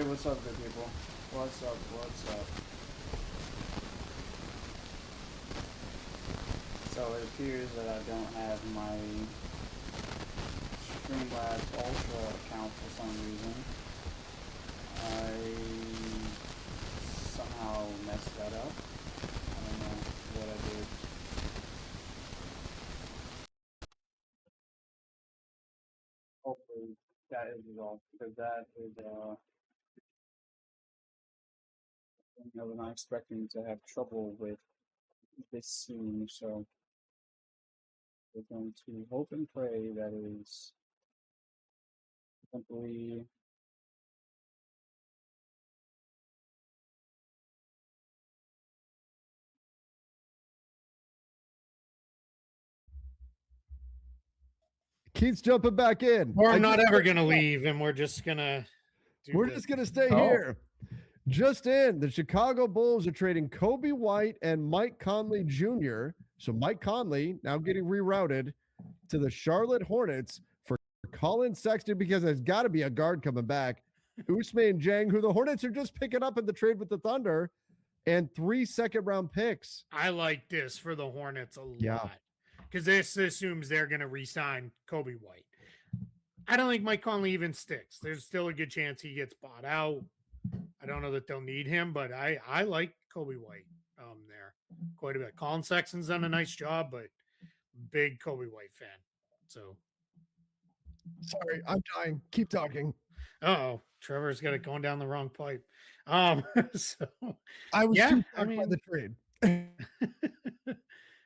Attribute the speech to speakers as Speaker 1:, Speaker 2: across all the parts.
Speaker 1: Hey, what's up, good people? What's up? What's up? So it appears that I don't have my Streamlabs Ultra account for some reason. I somehow messed that up. I don't know what I did. Hopefully that is resolved because that is something I was not expecting to have trouble with this soon. So we're going to hope and pray that is simply.
Speaker 2: Keith's jumping back in.
Speaker 3: Or I'm not ever going to leave, and we're just going to
Speaker 2: We're just going to stay
Speaker 1: Oh.
Speaker 2: here. Just in, the Chicago Bulls are trading Kobe White and Mike Conley Jr. So Mike Conley now getting rerouted to the Charlotte Hornets for Colin Sexton because there's got to be a guard coming back. Ousmane Dieng, who the Hornets are just picking up in the trade with the Thunder, and 3 second-round picks.
Speaker 3: I like this for the Hornets a
Speaker 2: Yeah.
Speaker 3: lot because this assumes they're going to re-sign Kobe White. I don't think Mike Conley even sticks. There's still a good chance he gets bought out. I don't know that they'll need him, but I like Kobe White there quite a bit. Colin Sexton's done a nice job, but big Kobe White fan. So
Speaker 2: Sorry, I'm dying. Keep talking.
Speaker 3: oh, Trevor's got it going down the wrong pipe. So
Speaker 2: I was
Speaker 3: yeah,
Speaker 2: too
Speaker 3: I
Speaker 2: shocked by
Speaker 3: mean,
Speaker 2: the trade.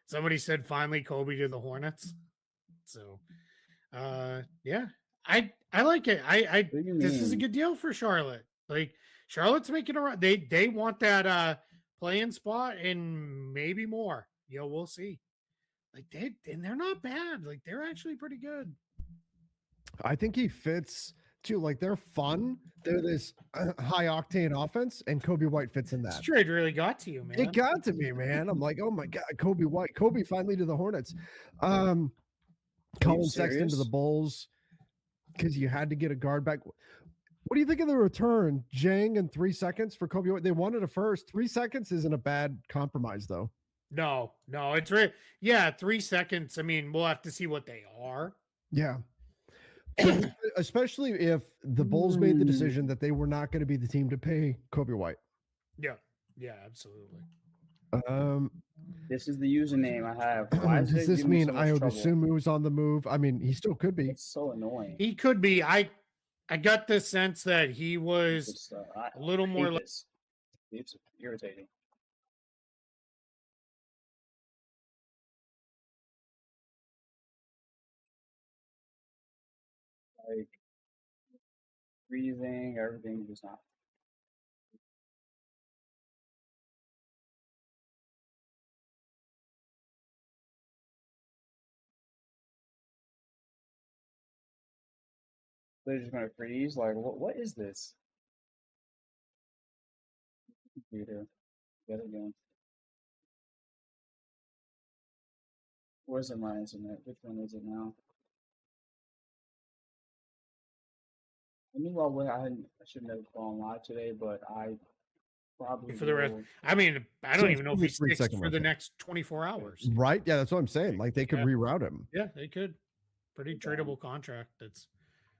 Speaker 3: somebody said finally Kobe to the Hornets. So yeah, I like it.
Speaker 1: What do you
Speaker 3: This is a
Speaker 1: mean?
Speaker 3: good deal for Charlotte. Like Charlotte's making a run. They want that playing spot and maybe more. You know, we'll see. Like they're not bad. Like they're actually pretty good.
Speaker 2: I think he fits too. Like they're fun. They're this high octane offense, and Kobe White fits in
Speaker 3: This
Speaker 2: that.
Speaker 3: trade really got to you, man.
Speaker 2: It got to me, man. I'm like, oh my god, Kobe White, Kobe finally to the Hornets. Colin Sexton to the
Speaker 1: serious?
Speaker 2: Bulls because you had to get a guard back. What do you think of the return, Dieng, in 3 seconds for Kobe White? They wanted a first. 3 seconds isn't a bad compromise, though.
Speaker 3: No, it's right. Yeah, 3 seconds. I mean, we'll have to see what they are.
Speaker 2: Yeah. Especially if the Bulls made the decision that they were not going to be the team to pay Kobe White.
Speaker 3: Yeah, absolutely.
Speaker 1: This is the username I have. Why
Speaker 2: Does
Speaker 1: it
Speaker 2: this
Speaker 1: giving me
Speaker 2: mean
Speaker 1: so much trouble?
Speaker 2: Iodasumu is on the move? I mean, he still could be.
Speaker 1: It's so annoying.
Speaker 3: He could be. I got the sense that he was
Speaker 1: It's,
Speaker 3: a little
Speaker 1: I
Speaker 3: more
Speaker 1: hate
Speaker 3: like
Speaker 1: this. It's irritating. Like breathing, everything just not. They're just gonna freeze. Like what is this? Computer. Yet again. Where's my internet? Which one is it now? I knew I shouldn't have gone live today, but I probably
Speaker 3: for the rest.
Speaker 1: will.
Speaker 3: I mean, I
Speaker 2: So
Speaker 3: don't
Speaker 2: it's
Speaker 3: even know if
Speaker 2: only
Speaker 3: he
Speaker 2: 3
Speaker 3: sticks
Speaker 2: second
Speaker 3: for the
Speaker 2: round.
Speaker 3: next 24 hours.
Speaker 2: Right? Yeah, that's what I'm saying. Like they could
Speaker 3: Yeah.
Speaker 2: reroute him.
Speaker 3: Yeah, they could. Pretty
Speaker 1: Good job.
Speaker 3: tradable contract. That's.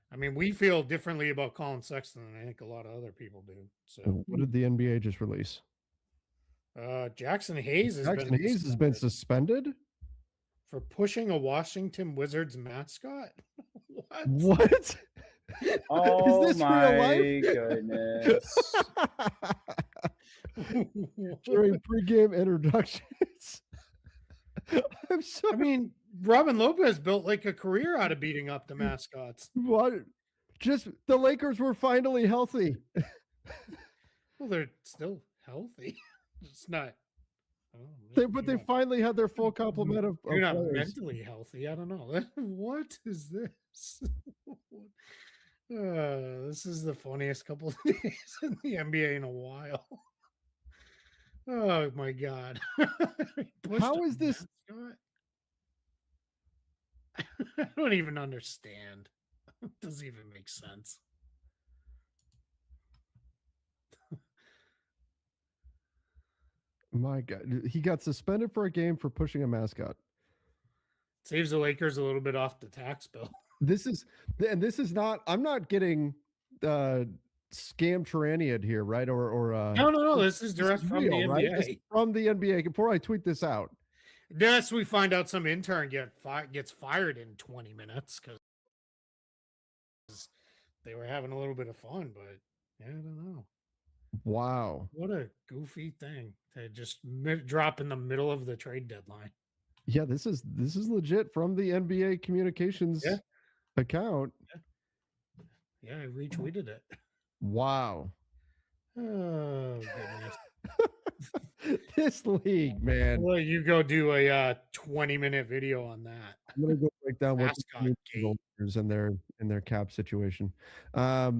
Speaker 3: I mean, we feel differently about Colin Sexton than I think a lot of other people do. So,
Speaker 2: What did the NBA just release?
Speaker 3: Jackson Hayes has
Speaker 2: been suspended.
Speaker 3: for pushing a Washington Wizards mascot. What?
Speaker 2: What?
Speaker 1: Oh
Speaker 2: Is this real
Speaker 1: my
Speaker 2: life?
Speaker 1: goodness.
Speaker 2: During pregame introductions. I'm sorry.
Speaker 3: I mean, Robin Lopez built like a career out of beating up the mascots.
Speaker 2: What? Just the Lakers were finally healthy.
Speaker 3: Well, they're still healthy. It's not. I don't know,
Speaker 2: But they finally had their full complement of
Speaker 3: you're not
Speaker 2: players.
Speaker 3: mentally healthy. I don't know. What is this? This is the funniest couple of days in the NBA in a while. Oh my god!
Speaker 2: How is this?
Speaker 3: mascot? I don't even understand. It doesn't even make sense.
Speaker 2: My God, he got suspended for a game for pushing a mascot.
Speaker 3: Saves the Lakers a little bit off the tax bill.
Speaker 2: This is not. I'm not getting scam tyranniad here, right? Or
Speaker 3: No. This is direct from the
Speaker 2: real, right?
Speaker 3: NBA.
Speaker 2: This is from the NBA. Before I tweet this out,
Speaker 3: Unless we find out some intern gets fired in 20 minutes because they were having a little bit of fun, but yeah, I don't know.
Speaker 2: wow.
Speaker 3: What a goofy thing to just drop in the middle of the trade deadline.
Speaker 2: Yeah, this is legit from the NBA communications account.
Speaker 3: Yeah, I retweeted it.
Speaker 2: Wow.
Speaker 3: Oh goodness.
Speaker 2: This league, man.
Speaker 3: Well, you go do a 20-minute video on that.
Speaker 2: I'm gonna go break down what
Speaker 3: Mascot gate.
Speaker 2: in their cap situation. Now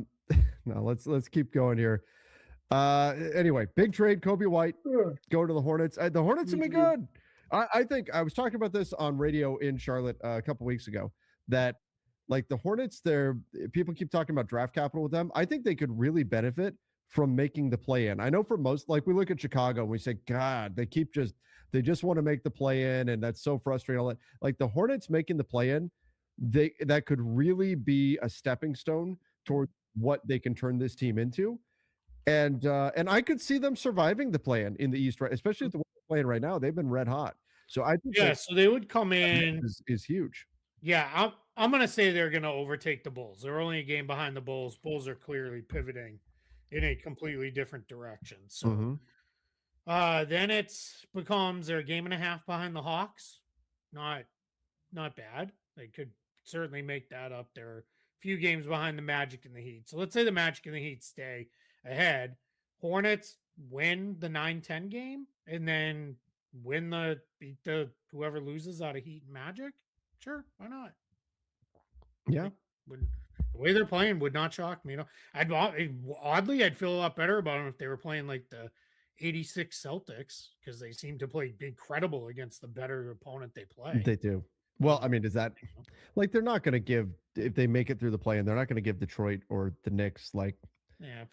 Speaker 2: let's keep going here. Anyway, big trade, Kobe White go to the Hornets. The Hornets have been good. I think I was talking about this on radio in Charlotte a couple weeks ago that like the Hornets, people keep talking about draft capital with them. I think they could really benefit from making the play in. I know for most, like we look at Chicago and we say, God, they just want to make the play in, and that's so frustrating. All that. Like the Hornets making the play in, that could really be a stepping stone toward what they can turn this team into. And I could see them surviving the play in the East, right? Especially at the way they're playing right now. They've been red hot. So I think
Speaker 3: so they would come in
Speaker 2: is huge.
Speaker 3: Yeah, I'm gonna say they're gonna overtake the Bulls. They're only a game behind the Bulls. Bulls are clearly pivoting in a completely different direction. So then becomes they're a game and a half behind the Hawks. Not bad. They could certainly make that up. They're a few games behind the Magic and the Heat. So let's say the Magic and the Heat stay ahead. Hornets win the 9-10 game and then beat the whoever loses out of Heat and Magic. Sure, why not?
Speaker 2: Yeah.
Speaker 3: The way they're playing would not shock me. I'd feel a lot better about them if they were playing like the 86 Celtics because they seem to play incredible against the better opponent they play.
Speaker 2: They do. Well, I mean, is that like they're not going to give, if they make it through the play, and they're not going to give Detroit or the Knicks like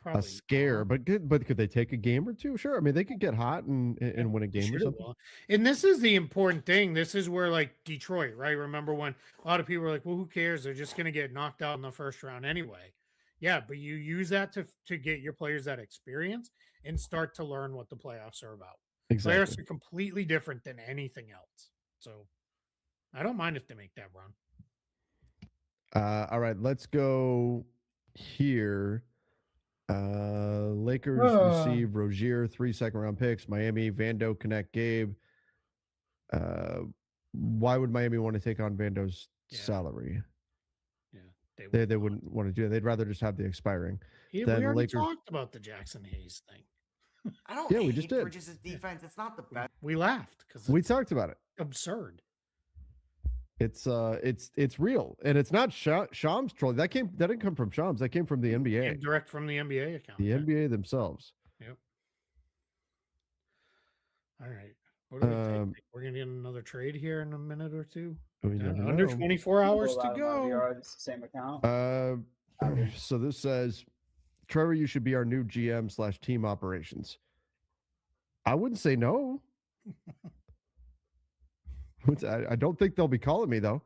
Speaker 3: probably
Speaker 2: a scare, but could they take a game or two? Sure. I mean, they could get hot and win a game or something.
Speaker 3: And this is the important thing. This is where like Detroit, right? Remember when a lot of people were like, well, who cares? They're just going to get knocked out in the first round anyway. Yeah, but you use that to get your players that experience and start to learn what the playoffs are about.
Speaker 2: Exactly.
Speaker 3: Playoffs are completely different than anything else. So I don't mind if they make that run.
Speaker 2: All right, let's go here. Lakers receive Rozier, 3 second-round picks. Miami, Vando, Connect, Gabe. Why would Miami want to take on Vando's salary? Yeah, they wouldn't want to do that. They'd rather just have the expiring.
Speaker 3: We already talked about the Jackson Hayes thing.
Speaker 4: I don't.
Speaker 2: We just did.
Speaker 4: Bridges' defense. It's not the best.
Speaker 3: We laughed because
Speaker 2: we talked about it.
Speaker 3: Absurd.
Speaker 2: It's real, and it's not Shams trolling. That didn't come from Shams. That came from the NBA.
Speaker 3: Direct from the NBA account.
Speaker 2: The NBA themselves.
Speaker 3: Yep. All right. What do we think? We're gonna get another trade here in a minute or two. Under 24 hours to go.
Speaker 1: It's the same account.
Speaker 2: So this says, Trevor, you should be our new GM/team operations. I wouldn't say no. I don't think they'll be calling me though.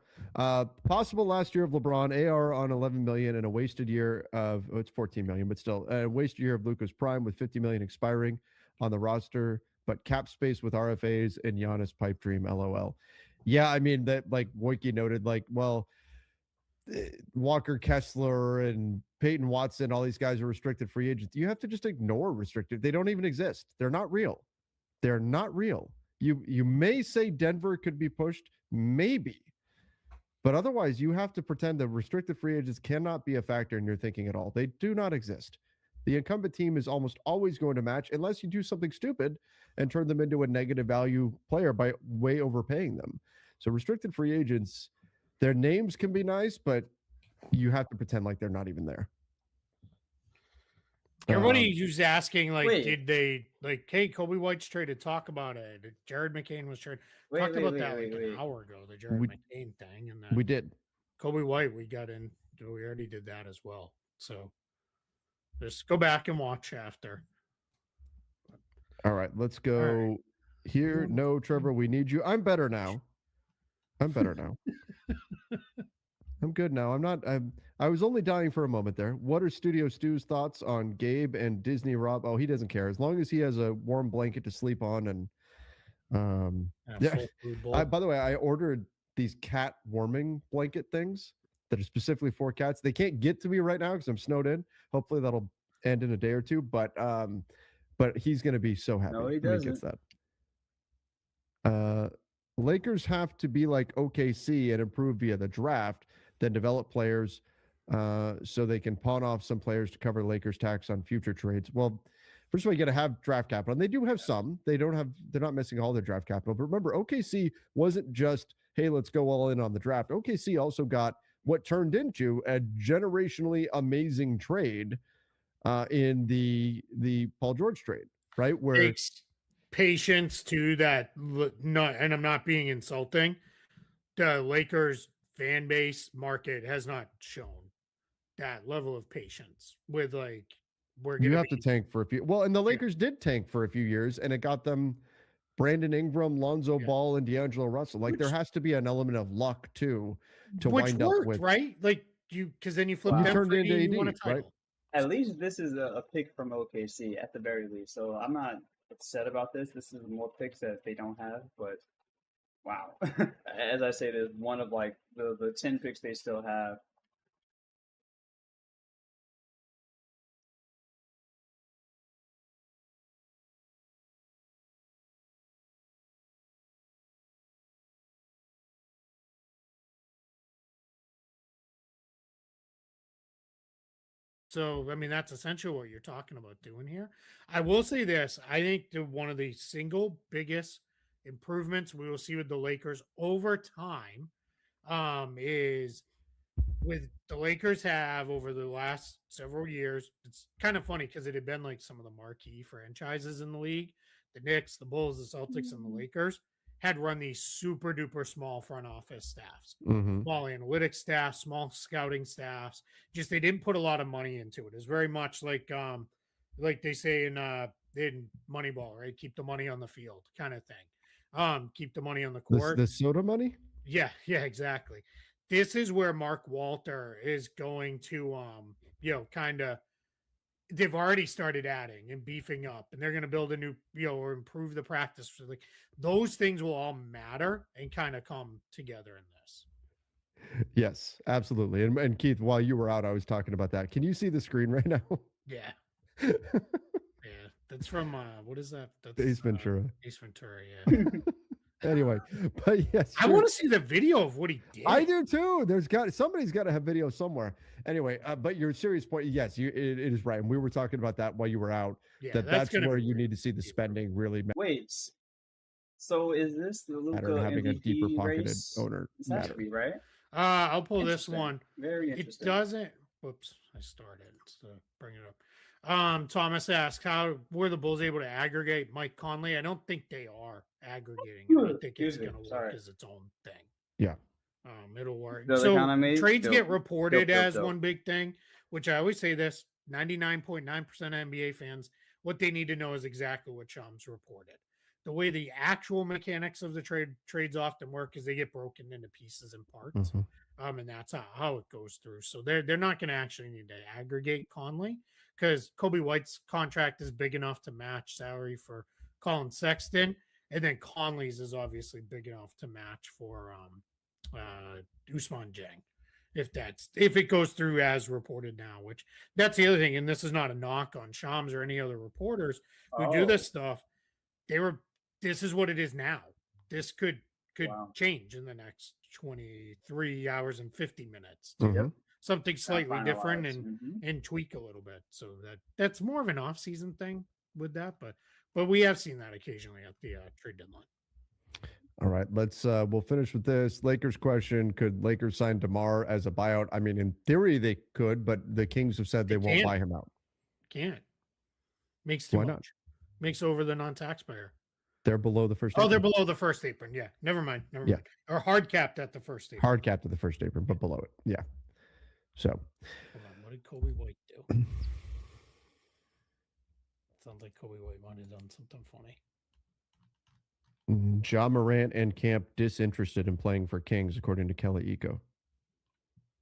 Speaker 2: Possible last year of LeBron, AR on 11 million, and a wasted year of it's 14 million, but still a wasted year of Luka's prime with 50 million expiring on the roster, but cap space with RFAs and Giannis pipe dream. LOL. Yeah, I mean that like Wojcicki noted, like, well, Walker Kessler and Peyton Watson, all these guys are restricted free agents. You have to just ignore restricted. They don't even exist. They're not real. They're not real. You may say Denver could be pushed, maybe, but otherwise you have to pretend that restricted free agents cannot be a factor in your thinking at all. They do not exist. The incumbent team is almost always going to match unless you do something stupid and turn them into a negative value player by way overpaying them. So restricted free agents, their names can be nice, but you have to pretend like they're not even there.
Speaker 3: Everybody who's asking, like, did they, like, hey, Kobe White's traded, talk about it. Jared McCain was traded. Talked about that an hour ago, the Jared McCain thing. And then
Speaker 2: we did.
Speaker 3: Kobe White, we already did that as well. So just go back and watch after.
Speaker 2: All right, let's go. Here, no, Trevor, we need you. I'm better now. I'm better now. I'm good now. I was only dying for a moment there. What are Studio Stu's thoughts on Gabe and Disney Rob? Oh, he doesn't care. As long as he has a warm blanket to sleep on and yeah.
Speaker 3: Full food bowl.
Speaker 2: By the way, I ordered these cat warming blanket things that are specifically for cats. They can't get to me right now because I'm snowed in. Hopefully that'll end in a day or two. But he's gonna be so happy
Speaker 1: No, he
Speaker 2: when he gets
Speaker 1: doesn't.
Speaker 2: that. Lakers have to be like OKC and improve via the draft, then develop players so they can pawn off some players to cover Lakers tax on future trades. Well, first of all, you got to have draft capital, and they do have some. They're not missing all their draft capital. But remember, OKC wasn't just, hey, let's go all in on the draft. OKC also got what turned into a generationally amazing trade in the Paul George trade, right? Where
Speaker 3: Takes patience to that. Not, and I'm not being insulting. The Lakers fan base market has not shown that level of patience with like we're
Speaker 2: you
Speaker 3: gonna
Speaker 2: have to
Speaker 3: be
Speaker 2: tank for a few. Well, and the Lakers did tank for a few years, and it got them Brandon Ingram, Lonzo
Speaker 3: Yeah.
Speaker 2: Ball, and D'Angelo Russell. Like there
Speaker 3: Which-
Speaker 2: has to be an element of luck too to
Speaker 3: which
Speaker 2: wind
Speaker 3: worked,
Speaker 2: up with.
Speaker 3: right? Like you, because then you flip
Speaker 1: You
Speaker 3: them
Speaker 2: turned
Speaker 3: for
Speaker 2: into
Speaker 3: you won a
Speaker 2: AD, right?
Speaker 3: title.
Speaker 1: At least this is a pick from OKC at the very least. So I'm not upset about this. This is more picks that they don't have, but wow. As I say, there's one of like the 10 picks they still have.
Speaker 3: So, I mean, that's essentially what you're talking about doing here. I will say this. I think one of the single biggest improvements we will see with the Lakers over time is with the Lakers have over the last several years. It's kind of funny because it had been like some of the marquee franchises in the league. The Knicks, the Bulls, the Celtics, and the Lakers had run these super duper small front office staffs,
Speaker 2: Mhm.
Speaker 3: small analytics staff, small scouting staffs. Just they didn't put a lot of money into it. It's very much like they say in Moneyball, right? Keep the money on the field, kind of thing. Keep the money on the court.
Speaker 2: The soda money.
Speaker 3: Yeah, exactly. This is where Mark Walter is going to kind of they've already started adding and beefing up, and they're going to build a new, or improve the practice. So like those things will all matter and kind of come together in this.
Speaker 2: Yes, absolutely. And Keith, while you were out, I was talking about that. Can you see the screen right now?
Speaker 3: Yeah. Yeah. That's from what is that? That's
Speaker 2: Ace Ventura.
Speaker 3: Ace Ventura, yeah.
Speaker 2: Anyway, but yes,
Speaker 3: I want to see the video of what he did.
Speaker 2: I do too. Somebody's got to have video somewhere. Anyway, but your serious point, yes, it is right. And we were talking about that while you were out.
Speaker 3: Yeah,
Speaker 2: that's
Speaker 3: gonna
Speaker 2: where
Speaker 3: be
Speaker 2: you
Speaker 3: really
Speaker 2: need to see the spending really
Speaker 1: Wait. So is this the Luka
Speaker 2: matter, and having a deeper
Speaker 1: MVP
Speaker 2: pocketed
Speaker 1: race?
Speaker 2: owner
Speaker 1: This has
Speaker 2: matter.
Speaker 1: to be, right?
Speaker 3: I'll pull this
Speaker 1: Interesting.
Speaker 3: one.
Speaker 1: Very
Speaker 3: It
Speaker 1: interesting.
Speaker 3: doesn't. Whoops, I started to bring it up. Thomas asked, how were the Bulls able to aggregate Mike Conley? I don't think they are aggregating it. I think it's
Speaker 1: Excuse me,
Speaker 3: going to work
Speaker 1: sorry.
Speaker 3: as its own thing.
Speaker 2: Yeah.
Speaker 3: It'll work.
Speaker 1: So they
Speaker 3: So
Speaker 1: kinda made-
Speaker 3: trades
Speaker 1: dope.
Speaker 3: get reported
Speaker 1: Dope, dope,
Speaker 3: as
Speaker 1: dope.
Speaker 3: one big thing, which I always say this: 99.9% of NBA fans, what they need to know is exactly what Shams reported. The way the actual mechanics of the trades often work is they get broken into pieces and parts.
Speaker 2: Mhm.
Speaker 3: And that's how it goes through. So they're not going to actually need to aggregate Conley because Kobe White's contract is big enough to match salary for Colin Sexton, and then Conley's is obviously big enough to match for Usman Jang. If it goes through as reported now, which that's the other thing, and this is not a knock on Shams or any other reporters who do this stuff. This is what it is now. This could
Speaker 1: Wow.
Speaker 3: change in the next 23 hours and 50 minutes.
Speaker 2: Mhm.
Speaker 3: Something slightly different
Speaker 1: Finalized.
Speaker 3: and
Speaker 1: Mhm.
Speaker 3: and tweak a little bit. So that's more of an off-season thing with that, but we have seen that occasionally at the trade deadline.
Speaker 2: All right, let's we'll finish with this Lakers question. Could Lakers sign DeMar as a buyout? I mean, in theory they could, but the Kings have said they won't
Speaker 3: can't.
Speaker 2: buy him out.
Speaker 3: Can't. Makes too
Speaker 2: Why
Speaker 3: much.
Speaker 2: not?
Speaker 3: Makes over the non-taxpayer.
Speaker 2: They're below the first.
Speaker 3: Oh, they're
Speaker 2: apron.
Speaker 3: below the first apron. Yeah. Never mind.
Speaker 2: Yeah.
Speaker 3: Mind. Or hard capped at the first apron.
Speaker 2: Hard capped to the first apron, but below it. Yeah. So
Speaker 3: Hold on. What did Kobe White do? Sounds like Kobe White might have done something funny.
Speaker 2: Ja Morant and Camp disinterested in playing for Kings, according to Kelly Eco.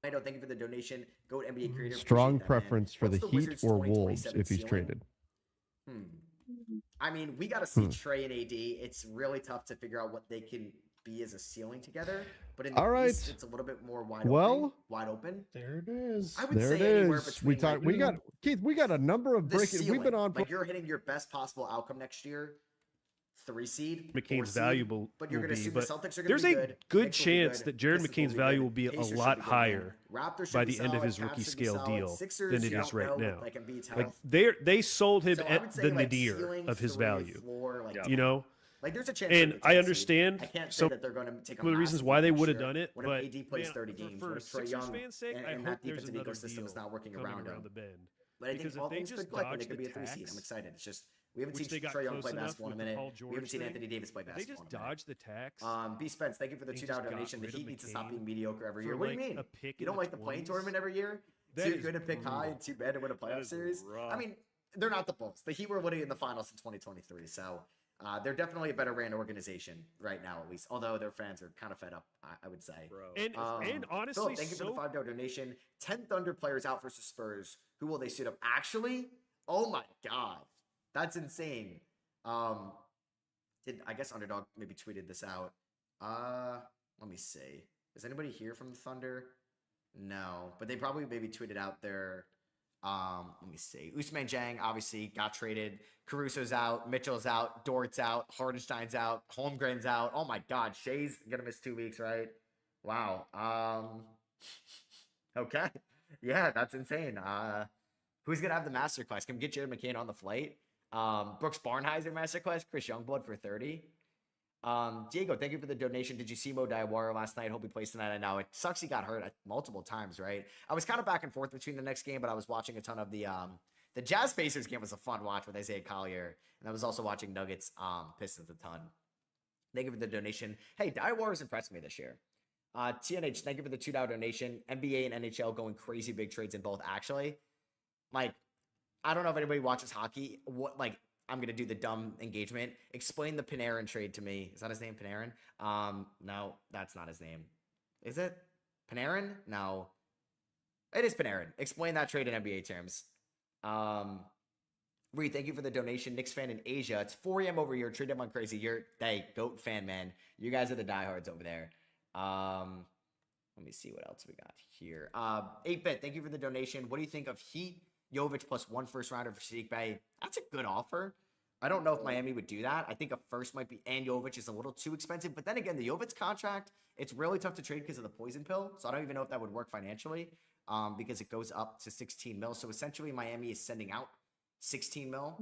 Speaker 5: Mando, thank you for the donation. Goat NBA creator.
Speaker 2: Strong
Speaker 5: Appreciate that, man.
Speaker 2: preference for
Speaker 5: What's
Speaker 2: the Heat
Speaker 5: Wizards
Speaker 2: or Wolves
Speaker 5: 2027
Speaker 2: if he's
Speaker 5: ceiling?
Speaker 2: traded.
Speaker 5: I mean, we got to see Trey and AD. It's really tough to figure out what they can be as a ceiling together. But in the
Speaker 2: All right.
Speaker 5: East, it's a little bit more wide open.
Speaker 3: There it is.
Speaker 5: I would
Speaker 2: There it
Speaker 5: say anywhere
Speaker 2: is.
Speaker 5: between like,
Speaker 2: We got Keith. We got a number of
Speaker 5: the
Speaker 2: breaking. We've
Speaker 5: ceiling.
Speaker 2: been on for
Speaker 5: Like you're hitting your best possible outcome next year. 3 seed. 4
Speaker 6: McCain's
Speaker 5: seed,
Speaker 6: valuable
Speaker 5: but you're
Speaker 6: will
Speaker 5: going to
Speaker 6: be,
Speaker 5: assume the
Speaker 6: but
Speaker 5: Celtics are going
Speaker 6: there's
Speaker 5: to be
Speaker 6: a
Speaker 5: good.
Speaker 6: good
Speaker 5: Knicks will be
Speaker 6: chance
Speaker 5: good,
Speaker 6: that Jared
Speaker 5: Pistons
Speaker 6: McCain's
Speaker 5: be
Speaker 6: value
Speaker 5: good,
Speaker 6: will be a
Speaker 5: Pacers should
Speaker 6: lot
Speaker 5: be good,
Speaker 6: higher
Speaker 5: man. Raptors should
Speaker 6: by
Speaker 5: be
Speaker 6: the end of
Speaker 5: solid,
Speaker 6: his
Speaker 5: Cavs
Speaker 6: rookie
Speaker 5: should be
Speaker 6: scale
Speaker 5: solid.
Speaker 6: deal
Speaker 5: Sixers,
Speaker 6: than it
Speaker 5: you
Speaker 6: is
Speaker 5: don't
Speaker 6: right
Speaker 5: know,
Speaker 6: now.
Speaker 5: Like Embiid's
Speaker 6: Like
Speaker 5: health.
Speaker 6: they sold him
Speaker 5: So I
Speaker 6: at
Speaker 5: would say,
Speaker 6: the
Speaker 5: like,
Speaker 6: nadir
Speaker 5: ceiling
Speaker 6: of his
Speaker 5: 3,
Speaker 6: value.
Speaker 5: 4, like,
Speaker 6: You know,
Speaker 5: like there's a chance.
Speaker 6: and
Speaker 5: they're
Speaker 6: I
Speaker 5: the 10th seed.
Speaker 6: understand
Speaker 5: I can't say
Speaker 6: some
Speaker 5: that they're going to take a
Speaker 6: of the reasons
Speaker 5: massive
Speaker 6: why
Speaker 5: leap
Speaker 6: they
Speaker 5: next
Speaker 6: would have
Speaker 5: year
Speaker 6: done it,
Speaker 5: when
Speaker 6: but
Speaker 5: AD plays
Speaker 6: man,
Speaker 5: 30 games,
Speaker 6: for
Speaker 5: when Trey
Speaker 6: Sixers
Speaker 5: Young
Speaker 6: fans' sake, I
Speaker 5: and
Speaker 6: hope
Speaker 5: that
Speaker 6: there's
Speaker 5: defensive
Speaker 6: another
Speaker 5: ecosystem is
Speaker 6: deal
Speaker 5: not working
Speaker 6: coming
Speaker 5: around him.
Speaker 6: around the bend.
Speaker 5: But I
Speaker 6: Because
Speaker 5: think all
Speaker 6: if they
Speaker 5: things
Speaker 6: just
Speaker 5: could click and
Speaker 6: dodge
Speaker 5: it could
Speaker 6: the
Speaker 5: be a 3 seed.
Speaker 6: tax,
Speaker 5: I'm excited. It's just we haven't
Speaker 6: which they
Speaker 5: seen
Speaker 6: got
Speaker 5: Trey Young
Speaker 6: close
Speaker 5: play
Speaker 6: enough
Speaker 5: basketball in a
Speaker 6: with the
Speaker 5: minute.
Speaker 6: Paul
Speaker 5: We haven't
Speaker 6: George
Speaker 5: seen
Speaker 6: thing,
Speaker 5: Anthony Davis play
Speaker 6: if they
Speaker 5: basketball
Speaker 6: just
Speaker 5: in a minute.
Speaker 6: dodge the tax.
Speaker 5: B Spence, thank you for the
Speaker 6: They
Speaker 5: $2
Speaker 6: just got
Speaker 5: donation. The
Speaker 6: rid of
Speaker 5: Heat need to stop
Speaker 6: McCain
Speaker 5: being mediocre every
Speaker 6: for,
Speaker 5: year. What do you
Speaker 6: like,
Speaker 5: mean?
Speaker 6: a pick
Speaker 5: You
Speaker 6: in
Speaker 5: don't
Speaker 6: the
Speaker 5: like the playing
Speaker 6: 20s?
Speaker 5: tournament every year?
Speaker 6: That
Speaker 5: Too
Speaker 6: is
Speaker 5: good to pick high
Speaker 6: brutal.
Speaker 5: and too bad to win a playoff
Speaker 6: is
Speaker 5: series.
Speaker 6: rough.
Speaker 5: I mean, they're not the Bulls. The Heat were winning in the finals in 2023, so they're definitely a better ran organization right now, at least. Although their fans are kind of fed up, I would say.
Speaker 6: Bro. And
Speaker 5: Philip,
Speaker 6: honestly,
Speaker 5: thank you for
Speaker 6: so
Speaker 5: the $5 donation. 10 Thunder players out versus Spurs. Who will they suit up? Actually, oh my god, that's insane. I guess Underdog maybe tweeted this out. Let me see. Is anybody here from the Thunder? No, but they probably maybe tweeted out their. Let me see. Usman Jang obviously got traded. Caruso's out. Mitchell's out. Dort's out. Hardenstein's out. Holmgren's out. Oh my God, Shea's gonna miss 2 weeks, right? Wow. Okay. Yeah, that's insane. Who's gonna have the masterclass? Can we get Jared McCain on the flight? Brooks Barnheiser masterclass. Chris Youngblood for 30. Diego, thank you for the donation. Did you see Mo Diawara last night? Hope he plays tonight. I know it sucks he got hurt multiple times, right? I was kind of back and forth between the next game, but I was watching a ton of the Jazz Pacers game was a fun watch with Isaiah Collier, and I was also watching Nuggets Pistons a ton. Thank you for the donation. Hey, Diawara's impressed me this year. TNH, thank you for the $2 donation. NBA and NHL going crazy big trades in both. Actually, like, I don't know if anybody watches hockey. What, like, I'm going to do the dumb engagement. Explain the Panarin trade to me. Is that his name, Panarin? No, that's not his name. Is it? Panarin? No. It is Panarin. Explain that trade in NBA terms. Reed, thank you for the donation. Knicks fan in Asia. It's 4 a.m. over here. Trade them on crazy. You're, hey, GOAT fan, man. You guys are the diehards over there. Let me see what else we got here. 8-Bit, thank you for the donation. What do you think of Heat, Jovic plus 1 first rounder for Sadiq Bey? That's a good offer. I don't know if Miami would do that. I think a first might be, and Jovic is a little too expensive. But then again, the Jovic contract, it's really tough to trade because of the poison pill. So I don't even know if that would work financially because it goes up to 16 mil. So essentially, Miami is sending out 16 mil,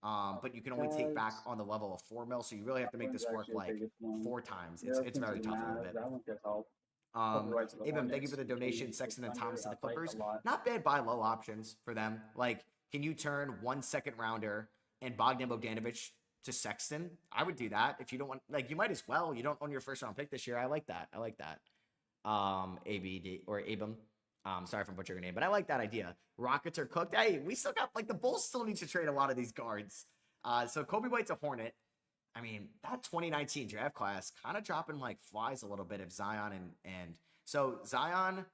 Speaker 5: but you can only take back on the level of 4 mil. So you really have to make this work like 4 times. It's very tough a little bit. Abram, thank you for the donation. Sexton and Thomas to the Clippers. Not bad buy low options for them. Like, can you turn 1 second rounder and Bogdan Bogdanovic to Sexton? I would do that. If you don't want, like, you might as well. You don't own your first round pick this year. I like that. ABD or Abram. Sorry if I'm butchering your name, but I like that idea. Rockets are cooked. Hey, we still got, like, the Bulls still need to trade a lot of these guards. So Kobe White's a Hornet. I mean, that 2019 draft class kind of dropping like flies a little bit of Zion and so Zion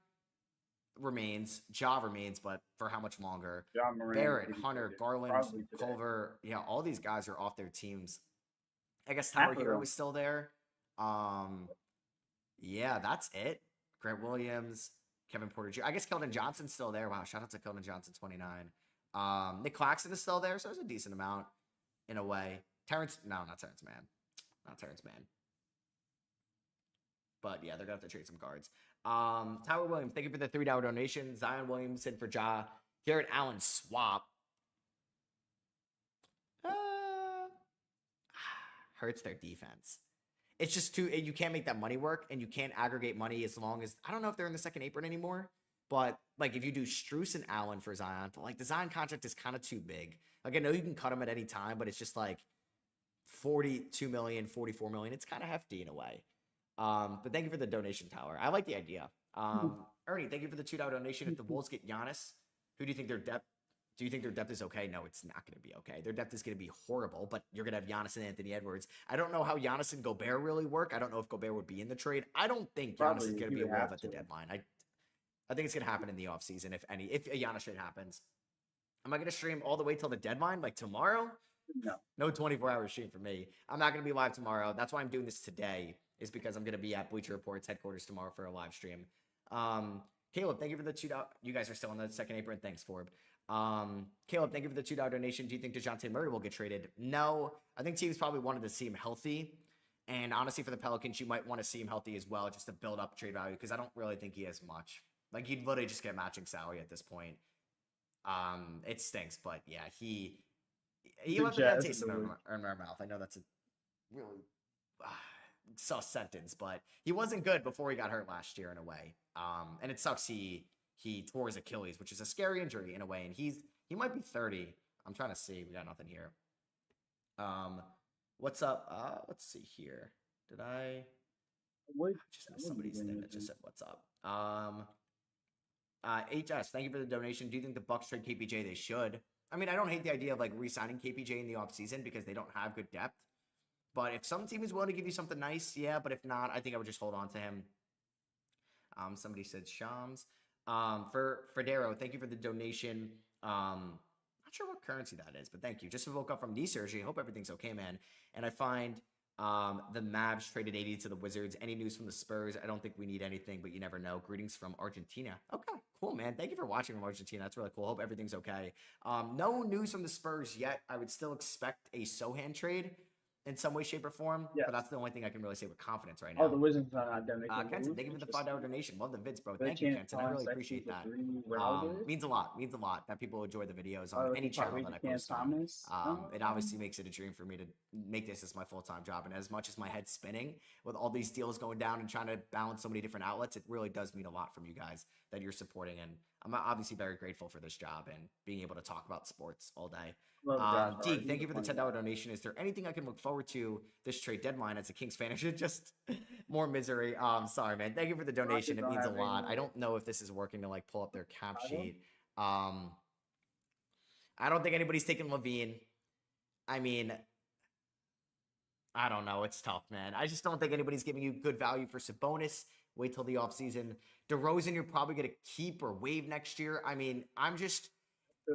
Speaker 5: remains, Ja remains, but for how much longer? Barrett, Hunter, Garland, Culver, yeah, all these guys are off their teams. I guess Tyler Hero is still there. Yeah, that's it. Grant Williams, Kevin Porter Jr. I guess Keldon Johnson's still there. Wow, shout out to Keldon Johnson, 29. Nick Claxton is still there, so there's a decent amount in a way. Not Terrence Mann. But yeah, they're gonna have to trade some cards. Tyler Williams, thank you for the $3 donation. Zion Williamson for Ja. Garrett Allen swap. Hurts their defense. It's just too, you can't make that money work, and you can't aggregate money as long as, I don't know if they're in the second apron anymore, but like if you do Strus and Allen for Zion, but like the Zion contract is kind of too big. Like I know you can cut him at any time, but it's just like 42 million, 44 million. It's kind of hefty in a way. But thank you for the donation, Tower. I like the idea. Ernie, thank you for the $2 donation. If the Wolves get Giannis, who do you think their depth Do you think their depth is okay? No, it's not going to be okay. Their depth is going to be horrible, but you're going to have Giannis and Anthony Edwards. I don't know how Giannis and Gobert really work. I don't know if Gobert would be in the trade. I don't think Giannis
Speaker 1: Probably
Speaker 5: is going to
Speaker 1: he
Speaker 5: be
Speaker 1: would
Speaker 5: involved
Speaker 1: have
Speaker 5: at the
Speaker 1: to.
Speaker 5: deadline. I think it's going to happen in the offseason, if a Giannis trade happens. Am I going to stream all the way till the deadline, like tomorrow?
Speaker 1: No.
Speaker 5: No 24-hour stream for me. I'm not going to be live tomorrow. That's why I'm doing this today, is because I'm going to be at Bleacher Report's headquarters tomorrow for a live stream. Caleb, thank you for the $2. You guys are still on the second apron. Thanks, Forb. Caleb, thank you for the $2 donation. Do you think DeJounte Murray will get traded? No. I think teams probably wanted to see him healthy. And honestly, for the Pelicans, you might want to see him healthy as well, just to build up trade value, because I don't really think he has much. Like, he'd literally just get matching salary at this point. It stinks, but yeah, he left a bad
Speaker 1: Jazz
Speaker 5: taste
Speaker 1: in
Speaker 5: in
Speaker 1: the
Speaker 5: our mouth. I know that's a really sus sentence, but he wasn't good before he got hurt last year in a way. And it sucks he tore his Achilles, which is a scary injury in a way, and he might be 30. I'm trying to see. We got nothing here. What's up? Let's see here. Did I just missed somebody's thing that just said what's up? HS, thank you for the donation. Do you think the Bucks trade KPJ? They should. I mean, I don't hate the idea of like re-signing KPJ in the offseason because they don't have good depth. But if some team is willing to give you something nice, yeah. But if not, I think I would just hold on to him. Somebody said Shams. For Fredero, thank you for the donation. Not sure what currency that is, but thank you. Just woke up from knee surgery. Hope everything's okay, man. And I find the Mavs traded 80 to the Wizards. Any news from the Spurs? I don't think we need anything, but you never know. Greetings from Argentina. Okay, cool, man. Thank you for watching from Argentina. That's really cool. Hope everything's okay. No news from the Spurs yet. I would still expect a Sohan trade in some way, shape, or form.
Speaker 1: Yes.
Speaker 5: But that's the only thing I can really say with confidence right now.
Speaker 1: Oh, the Wizards are not done.
Speaker 5: Kenton, thank you for the $5 donation. Love the vids, bro. Thank you, Kenton. I really appreciate that. Means a lot. Means a lot that people enjoy the videos on any channel that I post on. It obviously makes it a dream for me to make this as my full-time job. And as much as my head's spinning with all these deals going down and trying to balance so many different outlets, it really does mean a lot from you guys that you're supporting. And I'm obviously very grateful for this job and being able to talk about sports all day. Deke, thank you for the $10 donation. Is there anything I can look forward to this trade deadline as a Kings fan? Is it just more misery? Sorry, man. Thank you for the donation. It means a lot. I don't know if this is working to like pull up their cap sheet. I don't think anybody's taking Levine. I mean, I don't know. It's tough, man. I just don't think anybody's giving you good value for Sabonis. Wait till the offseason. DeRozan, you're probably going to keep or waive next year. I mean,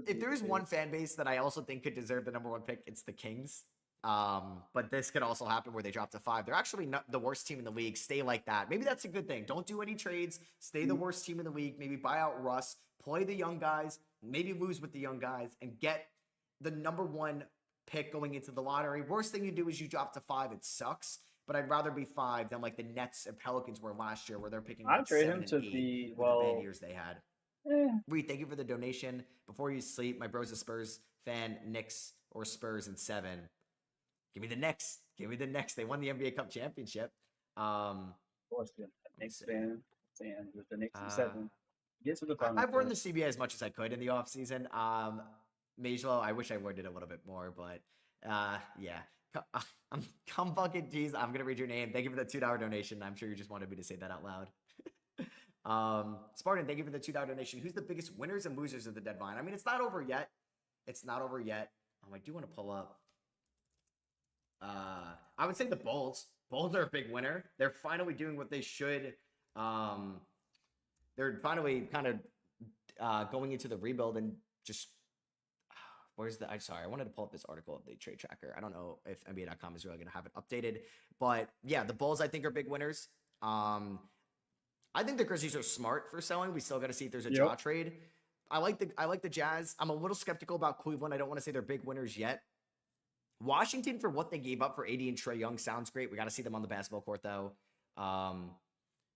Speaker 5: if there's one fan base that I also think could deserve the #1 pick, it's the Kings. But this could also happen where they drop to 5. They're actually not the worst team in the league. Stay like that. Maybe that's a good thing. Don't do any trades. Stay the worst team in the league. Maybe buy out Russ. Play the young guys. Maybe lose with the young guys and get the #1 pick going into the lottery. Worst thing you do is you drop to 5. It sucks. But I'd rather be 5 than like the Nets and Pelicans were last year, where they're picking.
Speaker 1: I'd
Speaker 5: like
Speaker 1: trade
Speaker 5: 7
Speaker 1: him
Speaker 5: and
Speaker 1: to
Speaker 5: 8
Speaker 1: the
Speaker 5: with the bad years they had. Reed, thank you for the donation. Before you sleep, my bro's a Spurs fan. Knicks or Spurs in 7. Give me the Knicks. Give me the Knicks. They won the NBA Cup championship.
Speaker 1: Knicks fan and with the Knicks in 7. Get to the
Speaker 5: I've worn the CBA as much as I could in the offseason. Majlo, I wish I worded it a little bit more, but yeah. Come bucket, geez. I'm gonna read your name. Thank you for the $2 donation. I'm sure you just wanted me to say that out loud. Spartan, thank you for the $2 donation. Who's the biggest winners and losers of the deadline? I mean, it's not over yet. It's not over yet. I do want to pull up. I would say the Bulls. Bulls are a big winner. They're finally doing what they should. They're finally kind of going into the rebuild and just. I wanted to pull up this article of the trade tracker. I don't know if NBA.com is really going to have it updated, but yeah, the Bulls I think are big winners. I think the Grizzlies are smart for selling. We still got to see if there's a draw trade. I like the Jazz. I'm a little skeptical about Cleveland. I don't want to say they're big winners yet. Washington, for what they gave up for AD and Trae Young, sounds great. We got to see them on the basketball court though.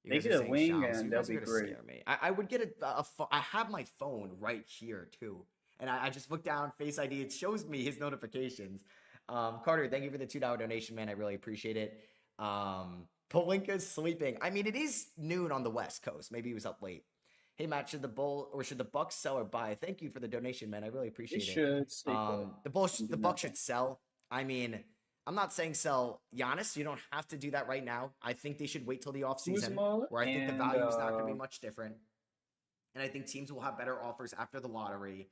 Speaker 1: They get a wing and they'll be great.
Speaker 5: I would get I have my phone right here too. And I just look down Face ID. It shows me his notifications. Carter, thank you for the $2 donation, man. I really appreciate it. Pelinka's sleeping. I mean, it is noon on the West Coast. Maybe he was up late. Hey, Matt, should the Bucks sell or buy? Thank you for the donation, man. I really appreciate it.
Speaker 1: Should stay
Speaker 5: the Bucks should sell. I mean, I'm not saying sell Giannis. You don't have to do that right now. I think they should wait till the offseason, where I think the value is not going to be much different. And I think teams will have better offers after the lottery.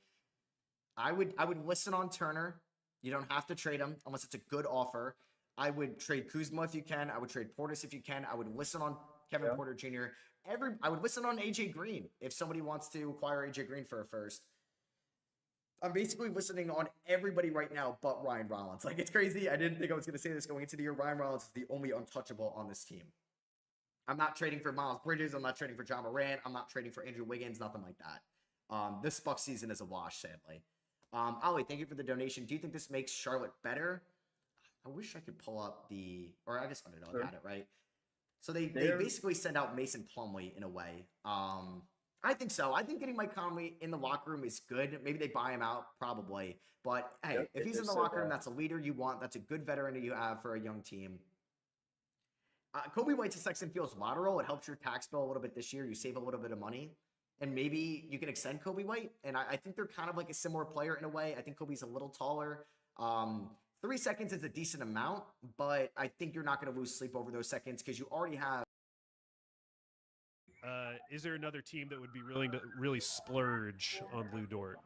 Speaker 5: I would listen on Turner. You don't have to trade him unless it's a good offer. I would trade Kuzma if you can. I would trade Portis if you can. I would listen on Kevin
Speaker 1: Yeah.
Speaker 5: Porter Jr. I would listen on AJ Green if somebody wants to acquire AJ Green for a first. I'm basically listening on everybody right now but Ryan Rollins. Like, it's crazy. I didn't think I was going to say this going into the year. Ryan Rollins is the only untouchable on this team. I'm not trading for Miles Bridges. I'm not trading for John Morant. I'm not trading for Andrew Wiggins. Nothing like that. This Bucks season is a wash, sadly. Ollie, thank you for the donation. Do you think this makes Charlotte better? I wish I could pull up or I guess Underdog
Speaker 1: Sure.
Speaker 5: had it, right? So they
Speaker 1: They're-
Speaker 5: basically send out Mason Plumlee in a way. I think so. I think getting Mike Conley in the locker room is good. Maybe they buy him out, probably. But hey,
Speaker 1: Yep,
Speaker 5: if he's in the
Speaker 1: so
Speaker 5: locker room,
Speaker 1: bad.
Speaker 5: that's a leader you want. That's a good veteran that you have for a young team. Kobe White to Sexton feels lateral. It helps your tax bill a little bit this year. You save a little bit of money. And maybe you can extend Kobe White. And I think they're kind of like a similar player in a way. I think Kobe's a little taller. 3 seconds is a decent amount, but I think you're not going to lose sleep over those seconds because you already have.
Speaker 6: Is there another team that would be willing to really splurge on Lou Dort?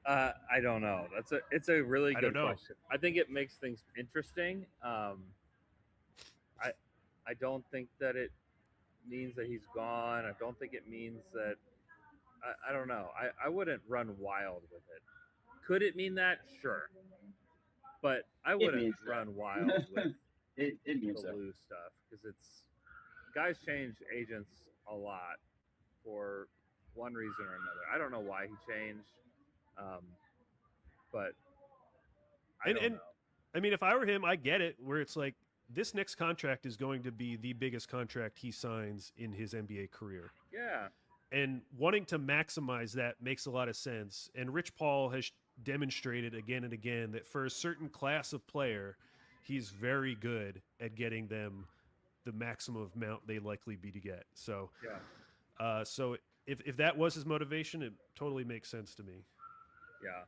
Speaker 7: I don't know. It's a really
Speaker 6: I
Speaker 7: good
Speaker 6: don't know.
Speaker 7: question. I think it makes things interesting. I don't think that it means that he's gone. I don't think it means that. I don't know. I wouldn't run wild with it. Could it mean that? Sure. But I wouldn't
Speaker 1: means that.
Speaker 7: run wild with
Speaker 1: It means
Speaker 7: the
Speaker 1: that.
Speaker 7: Lou stuff because guys change agents a lot for one reason or another. I don't know why he changed, but I
Speaker 6: And-
Speaker 7: don't
Speaker 6: and-
Speaker 7: know.
Speaker 6: I mean, if I were him, I get it. Where it's like this next contract is going to be the biggest contract he signs in his NBA career.
Speaker 7: Yeah,
Speaker 6: And wanting to maximize that makes a lot of sense. And Rich Paul has demonstrated again and again that for a certain class of player, he's very good at getting them the maximum amount they likely be to get. So,
Speaker 7: yeah,
Speaker 6: so if that was his motivation, it totally makes sense to me.
Speaker 7: yeah.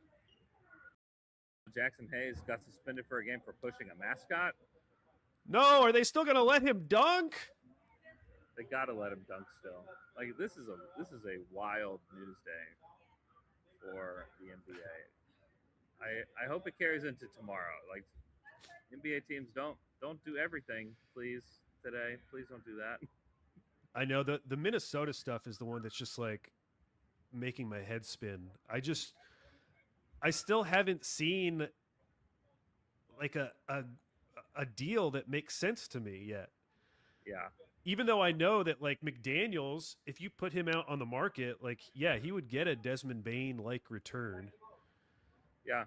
Speaker 7: Jackson Hayes got suspended for a game for pushing a mascot.
Speaker 6: No, are they still going to let him dunk?
Speaker 7: They gotta let him dunk still. Like this is a wild news day for the NBA. I hope it carries into tomorrow. Like NBA teams don't do everything, please, today. Please don't do that.
Speaker 6: I know the Minnesota stuff is the one that's just like making my head spin. I still haven't seen like a deal that makes sense to me yet.
Speaker 7: Yeah.
Speaker 6: Even though I know that like McDaniels, if you put him out on the market, like yeah, he would get a Desmond Bain like return.
Speaker 7: Yeah.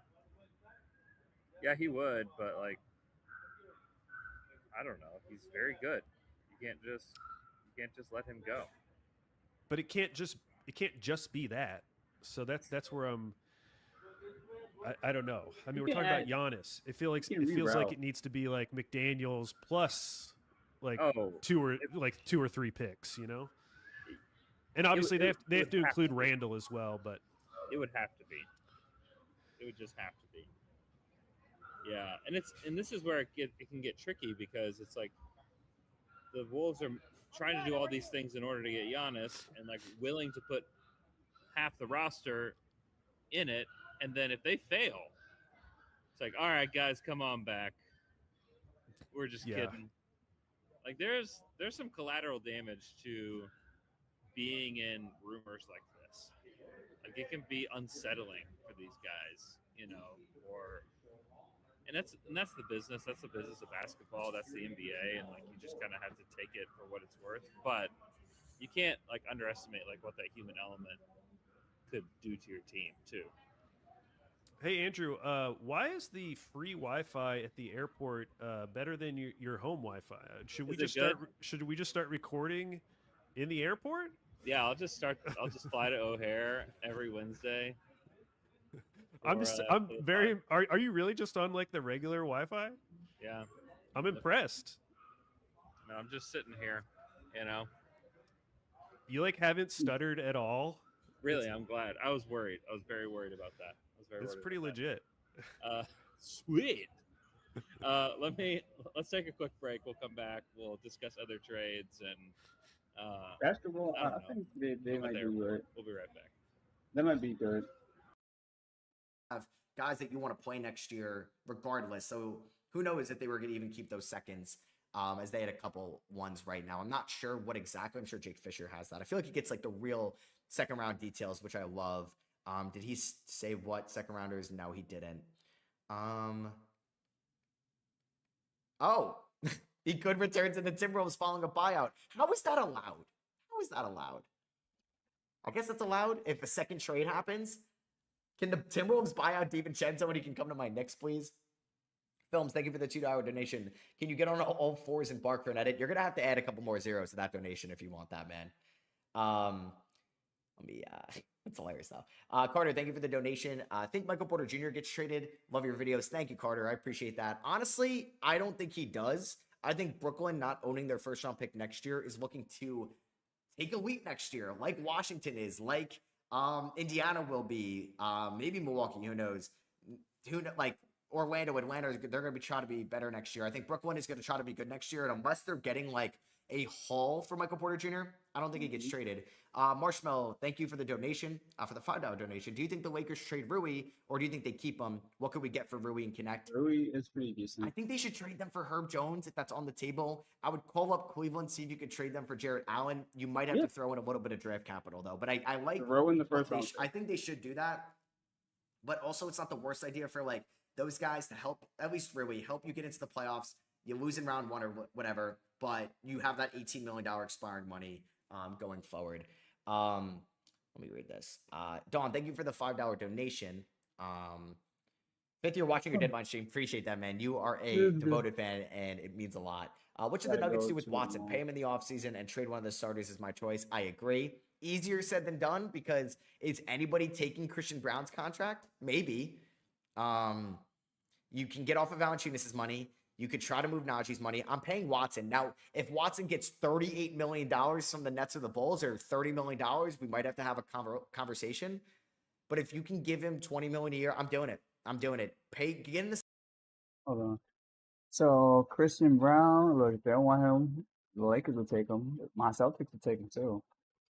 Speaker 7: Yeah, he would, but like I don't know. He's very good. You can't just let him go.
Speaker 6: But it can't just be that. So that's where I don't know. I mean,
Speaker 1: You
Speaker 6: we're
Speaker 1: can
Speaker 6: talking about
Speaker 1: add-
Speaker 6: Giannis. It feels
Speaker 1: you can
Speaker 6: like
Speaker 1: reroute.
Speaker 6: it needs to be like McDaniels plus like
Speaker 7: Oh,
Speaker 6: two or three picks, you know. And obviously they have
Speaker 7: it would
Speaker 6: to
Speaker 7: have
Speaker 6: include
Speaker 7: to be.
Speaker 6: Randall as well, but
Speaker 7: it would have to be. It would just have to be. Yeah, and this is where it can get tricky because it's like the Wolves are trying to do all these things in order to get Giannis and like willing to put half the roster in it, and then if they fail, it's like, all right, guys, come on back. We're just
Speaker 6: Yeah.
Speaker 7: kidding. Like there's some collateral damage to being in rumors like this. Like it can be unsettling for these guys, you know, and that's the business. That's the business of basketball. That's the NBA, and like you just kind of have to take it for what it's worth. But you can't like underestimate like what that human element could do to your team too.
Speaker 6: hey Andrew, why is the free Wi-Fi at the airport better than your home Wi-Fi? Should we
Speaker 7: Is it
Speaker 6: just start recording in the airport?
Speaker 7: Yeah, I'll just fly to O'Hare every Wednesday.
Speaker 6: I'm
Speaker 7: for,
Speaker 6: just
Speaker 7: for
Speaker 6: I'm
Speaker 7: the
Speaker 6: very
Speaker 7: pod.
Speaker 6: are you really just on like the regular Wi-Fi?
Speaker 7: Yeah.
Speaker 6: I'm impressed.
Speaker 7: No, I'm just sitting here, you know.
Speaker 6: You like haven't stuttered at all.
Speaker 7: Really, I'm glad. I was worried. I was very worried about that. I was very
Speaker 6: It's
Speaker 7: worried
Speaker 6: pretty
Speaker 7: about
Speaker 6: legit.
Speaker 7: that. Sweet. Let's take a quick break. We'll come back. We'll discuss other trades and
Speaker 1: Basketball,
Speaker 7: I don't
Speaker 1: I
Speaker 7: know.
Speaker 1: think they
Speaker 7: I'm at
Speaker 1: might
Speaker 7: the
Speaker 1: do
Speaker 7: airport.
Speaker 1: good.
Speaker 7: We'll be right back.
Speaker 1: They might be good.
Speaker 5: have guys that you want to play next year regardless. So who knows if they were going to even keep those seconds, as they had a couple ones right now. I'm not sure what exactly. I'm sure Jake Fisher has that. I feel like he gets like the real second round details, which I love. Did he say what second rounders? No, he didn't. Oh, he could return to the Timberwolves following a buyout. How is that allowed? How is that allowed? I guess it's allowed if a second trade happens. Can the Timberwolves buy out DiVincenzo and he can come to my Knicks, please? Films, thank you for the $2 donation. Can you get on all fours and bark for an edit? You're going to have to add a couple more zeros to that donation if you want that, man. That's hilarious though. Carter, thank you for the donation. I think Michael Porter Jr. gets traded. Love your videos. Thank you, Carter. I appreciate that. Honestly, I don't think he does. I think Brooklyn not owning their first round pick next year is looking to take a leap next year, like Washington is, like Indiana will be, maybe Milwaukee, who knows? Like Orlando, Atlanta, they're going to be trying to be better next year. I think Brooklyn is going to try to be good next year, and unless they're getting like a haul for Michael Porter Jr., I don't think he gets traded. Marshmallow, thank you for the donation, for the $5 donation. Do you think the Lakers trade Rui, or do you think they keep him? What could we get for Rui and Connect?
Speaker 1: Rui is pretty decent.
Speaker 5: I think they should trade them for Herb Jones if that's on the table. I would call up Cleveland, see if you could trade them for Jarrett Allen. You might have to throw in a little bit of draft capital though, but I like
Speaker 1: throw in the first round.
Speaker 5: I think they should do that. But also, it's not the worst idea for like those guys to help, at least Rui, help you get into the playoffs. You lose in round one or whatever, but you have that $18 million expiring money going forward. Let me read this. Dawn, thank you for the $5 donation. Fifth, you're watching your Deadline stream. Appreciate that, man. You are a devoted fan, and it means a lot. What should the Nuggets do with Watson? Pay him in the offseason and trade one of the starters is my choice. I agree. Easier said than done, because is anybody taking Christian Brown's contract? Maybe. You can get off of Valanciunas' money. You could try to move Najee's money. I'm paying Watson. Now, if Watson gets $38 million from the Nets or the Bulls, or $30 million, we might have to have a conversation. But if you can give him $20 million a year, I'm doing it. I'm doing it. Get in the.
Speaker 1: Hold on. So Christian Brown, look, if they don't want him, the Lakers will take him. My Celtics will take him too.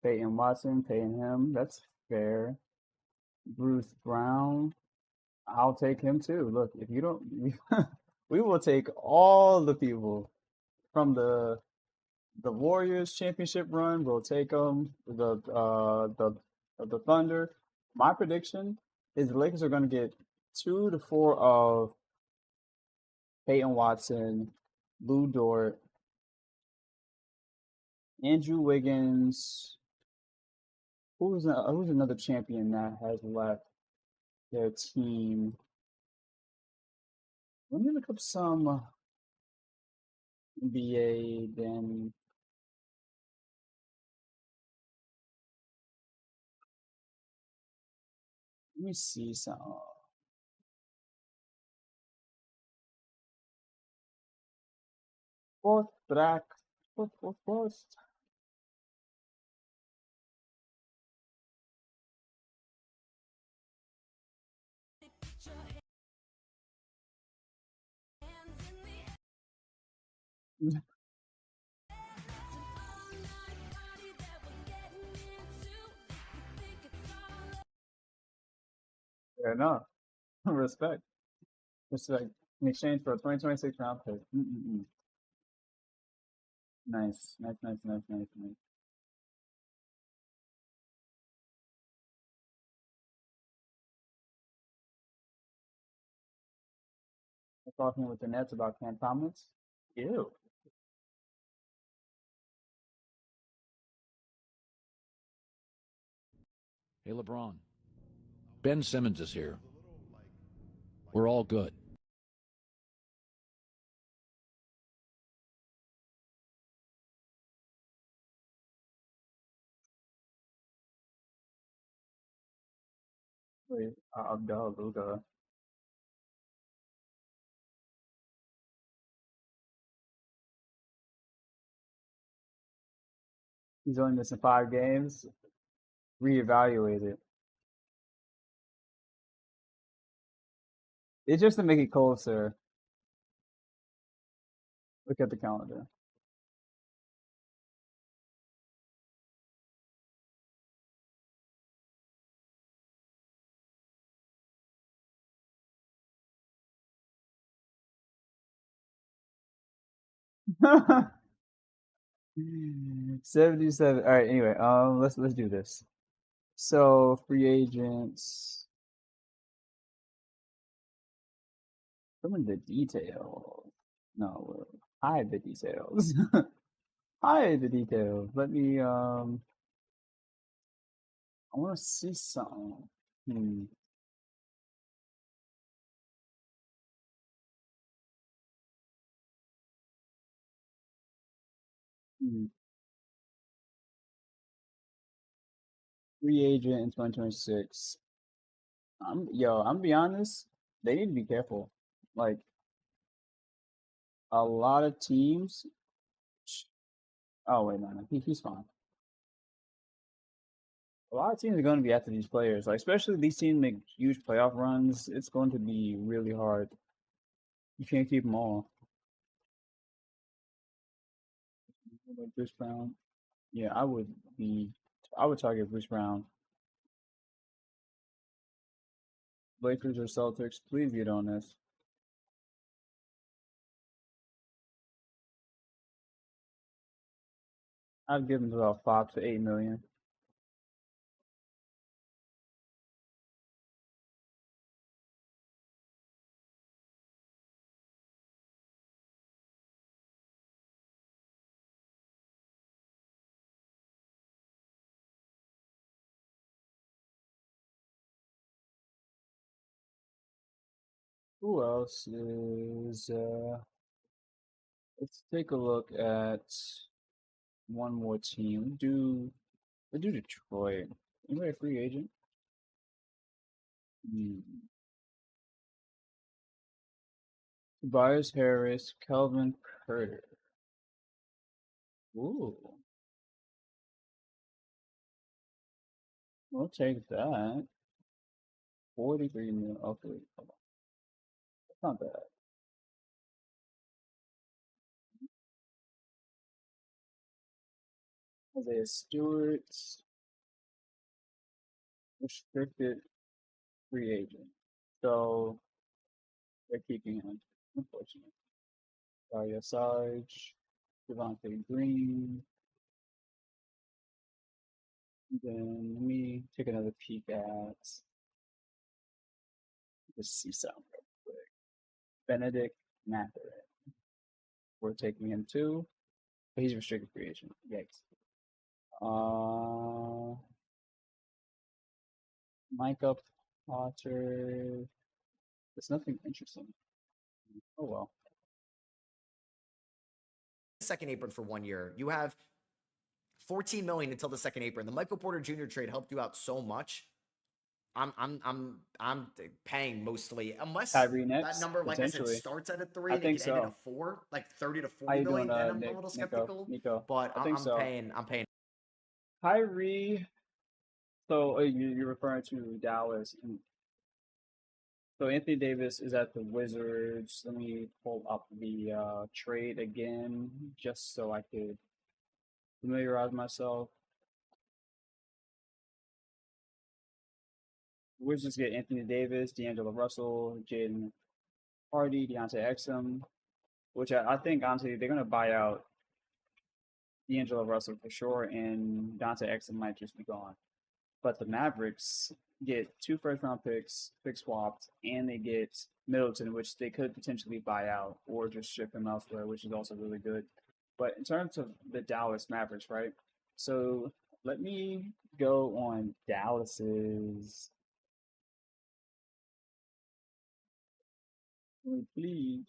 Speaker 1: Peyton Watson, paying him, that's fair. Bruce Brown, I'll take him too. Look, if you don't, we will take all the people from the Warriors championship run. We'll take them. The Thunder. My prediction is the Lakers are going to get 2 to 4 of Peyton Watson, Lou Dort, Andrew Wiggins. Who's another champion that has left their team? Let me look up some NBA then. Let me see some. Fourth track. Fourth. Fair enough. Respect. In exchange for a 2026 round pick. Nice. I'm talking with the Nets about Cam Thomas. Ew.
Speaker 8: Hey, LeBron. Ben Simmons is here. We're all good.
Speaker 1: Wait, Abdul Luka. He's only missing 5 games. Reevaluate it. It's just to make it closer. Look at the calendar. 77. All right. Anyway, let's do this. So free agents. Some of the details. No, hide the details. Hide the details. Let me. I want to see something. Hmm. Hmm. Free agent in 2026. I'm gonna be honest. They need to be careful. Like a lot of teams. Oh wait, no, he's fine. A lot of teams are going to be after these players, like especially these teams make huge playoff runs. It's going to be really hard. You can't keep them all. Like Bruce Brown. Yeah, I would target Bruce Brown. Lakers or Celtics, please get on this. I'd give him about 5 to 8 million. Who else is? Let's take a look at one more team. We'll do Detroit. Anybody a free agent? Hmm. Tobias Harris, Kelvin Carter. Ooh, we'll take that. 43 mil. Okay, hold on. That's not bad. Isaiah Stewart, restricted free agent. So they're keeping him, unfortunately. Dario Saric, Devontae Green. Then let me take another peek at just see something real quick. Benedict Mathurin. We're taking him too, but he's restricted free agent. Yikes. Micah Potter. There's nothing interesting. Oh well.
Speaker 5: Second apron for 1 year. You have 14 million until the second apron. The Michael Porter Jr. trade helped you out so much. I'm paying mostly, unless
Speaker 1: Kyrie
Speaker 5: that
Speaker 1: next,
Speaker 5: number, like I said,
Speaker 1: potentially.
Speaker 5: starts at a 3
Speaker 1: I
Speaker 5: and it
Speaker 1: think
Speaker 5: can end at
Speaker 1: so.
Speaker 5: a 4, like 30 to
Speaker 1: How
Speaker 5: 40
Speaker 1: you
Speaker 5: million.
Speaker 1: doing,
Speaker 5: Then I'm
Speaker 1: Nick,
Speaker 5: a little skeptical.
Speaker 1: Nico?
Speaker 5: But
Speaker 1: I think
Speaker 5: I'm
Speaker 1: so.
Speaker 5: paying. I'm paying.
Speaker 1: Kyrie. So you're referring to Dallas. So Anthony Davis is at the Wizards. Let me pull up the trade again, just so I could familiarize myself. The Wizards get Anthony Davis, D'Angelo Russell, Jaden Hardy, Deontay Exum, which I think honestly they're gonna buy out D'Angelo Russell for sure, and Deontay Exum might just be gone. But the Mavericks get 2 first-round picks, pick swapped, and they get Middleton, which they could potentially buy out or just ship him elsewhere, which is also really good. But in terms of the Dallas Mavericks, right? So let me go on Dallas's. Please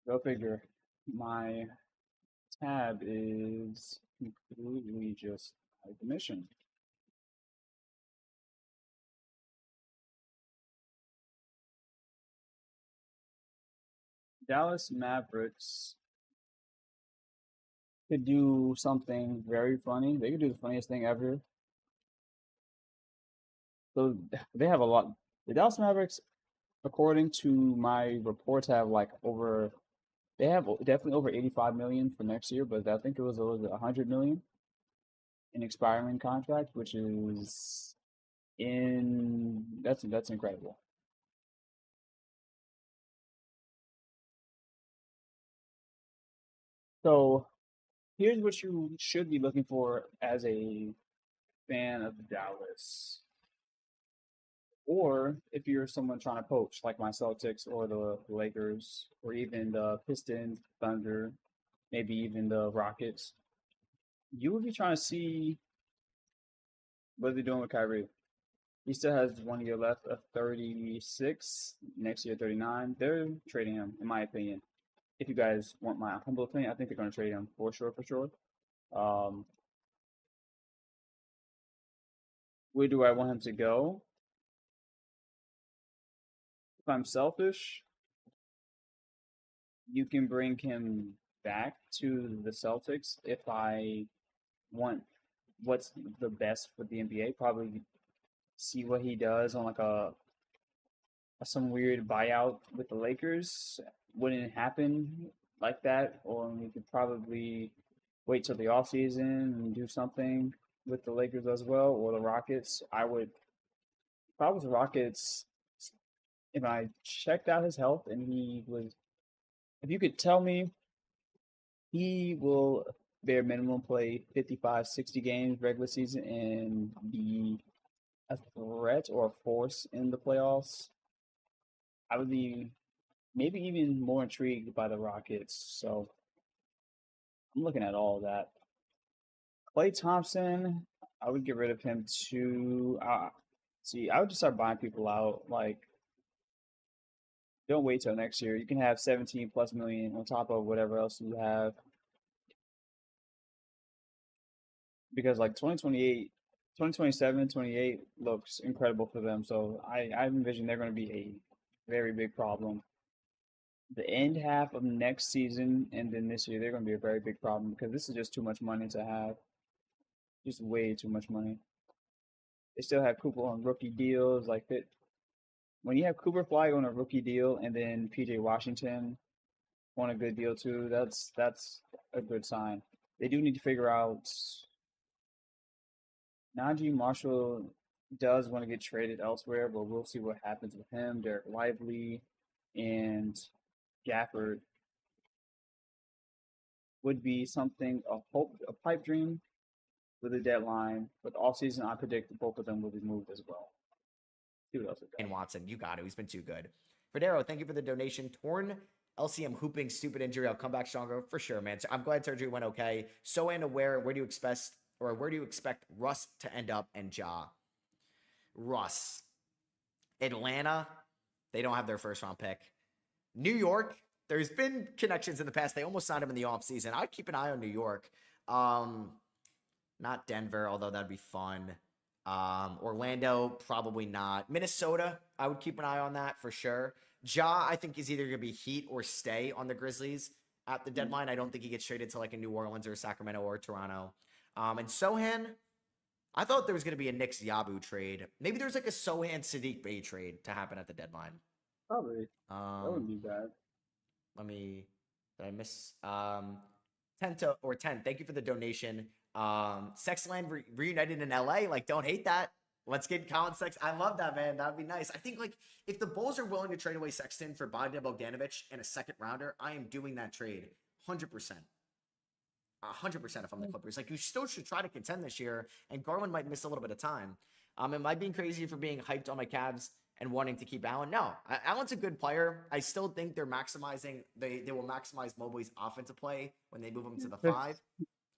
Speaker 1: go figure. My tab is completely just out of mission. Dallas Mavericks could do something very funny. They could do the funniest thing ever. So they have a lot. The Dallas Mavericks, according to my reports, have like over. They have definitely over 85 million for next year, but I think it was over 100 million in expiring contract, which is that's incredible. So here's what you should be looking for as a fan of Dallas. Or if you're someone trying to poach, like my Celtics or the Lakers, or even the Pistons, Thunder, maybe even the Rockets, you would be trying to see what they're doing with Kyrie. He still has 1 year left of 36, next year 39. They're trading him, in my opinion. If you guys want my humble opinion, I think they're going to trade him for sure, for sure. Where do I want him to go? If I'm selfish, you can bring him back to the Celtics. If I want what's the best for the NBA, probably see what he does on like some weird buyout with the Lakers. Wouldn't happen like that, or we could probably wait till the off season and do something with the Lakers as well, or the Rockets. If I was the Rockets, if I checked out his health and if you could tell me he will bare minimum play 55, 60 games regular season and be a threat or a force in the playoffs, I would be maybe even more intrigued by the Rockets. So I'm looking at all of that. Klay Thompson, I would get rid of him too. I would just start buying people out. Like, don't wait till next year. You can have 17 plus million on top of whatever else you have. Because like 2028, 2027, 28 looks incredible for them. So I envision they're going to be a very big problem. The end half of next season and then this year, they're going to be a very big problem because this is just too much money to have. Just way too much money. They still have Cooper on rookie deals. Like that, when you have Cooper Fly on a rookie deal and then PJ Washington on a good deal too, that's a good sign. They do need to figure out. Najee Marshall does want to get traded elsewhere, but we'll see what happens with him. Derek Lively and Gafford would be something, a pipe dream with a deadline. But all season, I predict both of them will be moved as well. See what else we got.
Speaker 5: And Watson, you got it. He's been too good. Federo, thank you for the donation. Torn LCM hooping, stupid injury. I'll come back stronger for sure, man. So I'm glad surgery went okay. So unaware. Where do you expect Russ to end up and Ja? Russ. Atlanta, they don't have their first round pick. New York, there's been connections in the past. They almost signed him in the offseason. I'd keep an eye on New York. Not Denver, although that'd be fun. Orlando, probably not. Minnesota, I would keep an eye on that for sure. Ja, I think is either going to be Heat or stay on the Grizzlies at the deadline. I don't think he gets traded to like a New Orleans or Sacramento or Toronto. And Sohan, I thought there was going to be a Knicks Yabu trade. Maybe there's like a Sohan Sadiq Bey trade to happen at the deadline.
Speaker 1: Probably. That wouldn't be bad.
Speaker 5: Did I miss? 10, thank you for the donation. Sexland reunited in LA. Like, don't hate that. Let's get Colin Sexton. I love that, man. That'd be nice. I think like if the Bulls are willing to trade away Sexton for Bogdan Bogdanovic and a second rounder, I am doing that trade 100%. 100% if I'm the Clippers. Like, you still should try to contend this year, and Garland might miss a little bit of time. Am I being crazy for being hyped on my Cavs and wanting to keep Allen? No, Allen's a good player. I still think they're maximizing. They will maximize Mobley's offensive play when they move him to the 5.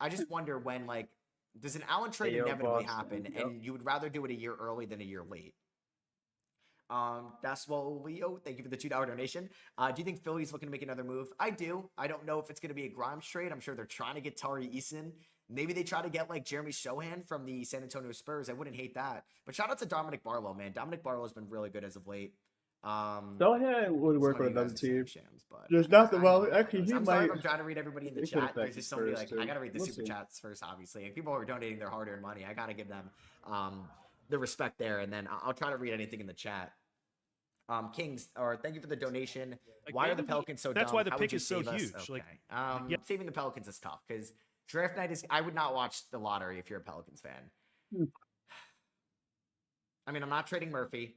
Speaker 5: I just wonder when, like, does an Allen trade inevitably happen, and you would rather do it a year early than a year late? That's Leo. Thank you for the $2 donation. Do you think Philly's looking to make another move? I do. I don't know if it's going to be a Grimes trade. I'm sure they're trying to get Tari Eason. Maybe they try to get like Jeremy Sohan from the San Antonio Spurs. I wouldn't hate that. But shout out to Dominic Barlow, man. Dominic Barlow has been really good as of late.
Speaker 1: Sohan would work with another team.
Speaker 5: But
Speaker 1: There's nothing wrong. Actually, he
Speaker 5: I'm
Speaker 1: might.
Speaker 5: sorry if I'm trying to read everybody in the chat. There's just somebody like, I got to read the
Speaker 1: We'll
Speaker 5: super
Speaker 1: see.
Speaker 5: chats first, obviously. And people who are donating their hard-earned money, I got to give them the respect there. And then I'll try to read anything in the chat. Kings, or thank you for the donation.
Speaker 7: Like,
Speaker 5: Why are the
Speaker 7: maybe-
Speaker 5: Pelicans so
Speaker 6: That's
Speaker 5: dumb?
Speaker 6: why the
Speaker 5: How
Speaker 6: pick
Speaker 5: would you
Speaker 6: is so
Speaker 5: save us?
Speaker 6: huge.
Speaker 5: Okay.
Speaker 6: Like, yeah.
Speaker 5: Saving the Pelicans is tough because draft night is. I would not watch the lottery if you're a Pelicans fan. I mean, I'm not trading Murphy.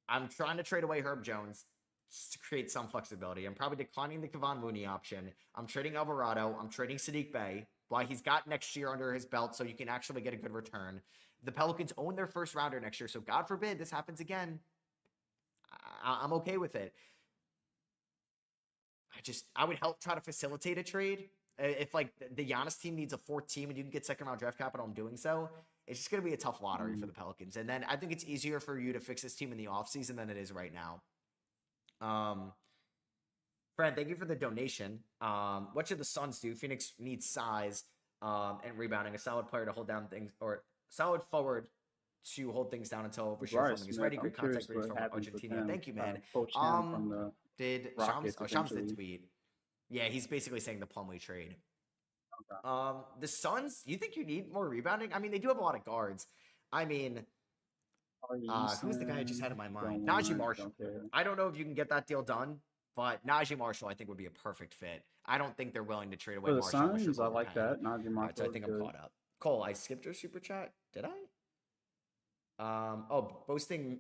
Speaker 5: I'm trying to trade away Herb Jones. just to create some flexibility. I'm probably declining the Kevon Mooney option. I'm trading Alvarado. I'm trading Sadiq Bey. Why he's got next year under his belt, so you can actually get a good return. The Pelicans own their first rounder next year, so God forbid this happens again. I'm okay with it. I would help try to facilitate a trade. If like the Giannis team needs a fourth team and you can get second round draft capital, I'm doing so. It's just going to be a tough lottery for the Pelicans. And then I think it's easier for you to fix this team in the offseason than it is right now. Fred, thank you for the donation. What should the Suns do? Phoenix needs size and rebounding, a solid player to hold down things, or solid forward to hold things down until Rasheed Fleming is ready. Great contact rates from Argentina. Thank you, man. Did Shams did tweet? Yeah, he's basically saying the Plumlee trade. Okay. The Suns, you think you need more rebounding? I mean, they do have a lot of guards. I mean, who's the guy I just had in my mind? Najee Marshall. I don't know if you can get that deal done, but Najee Marshall, I think, would be a perfect fit. I don't think they're willing to trade away
Speaker 1: For the
Speaker 5: Marshall.
Speaker 1: Suns, I like that. Najee Marshall.
Speaker 5: Right, so I think I'm caught up. Cole, I skipped your super chat. Did I? Boasting.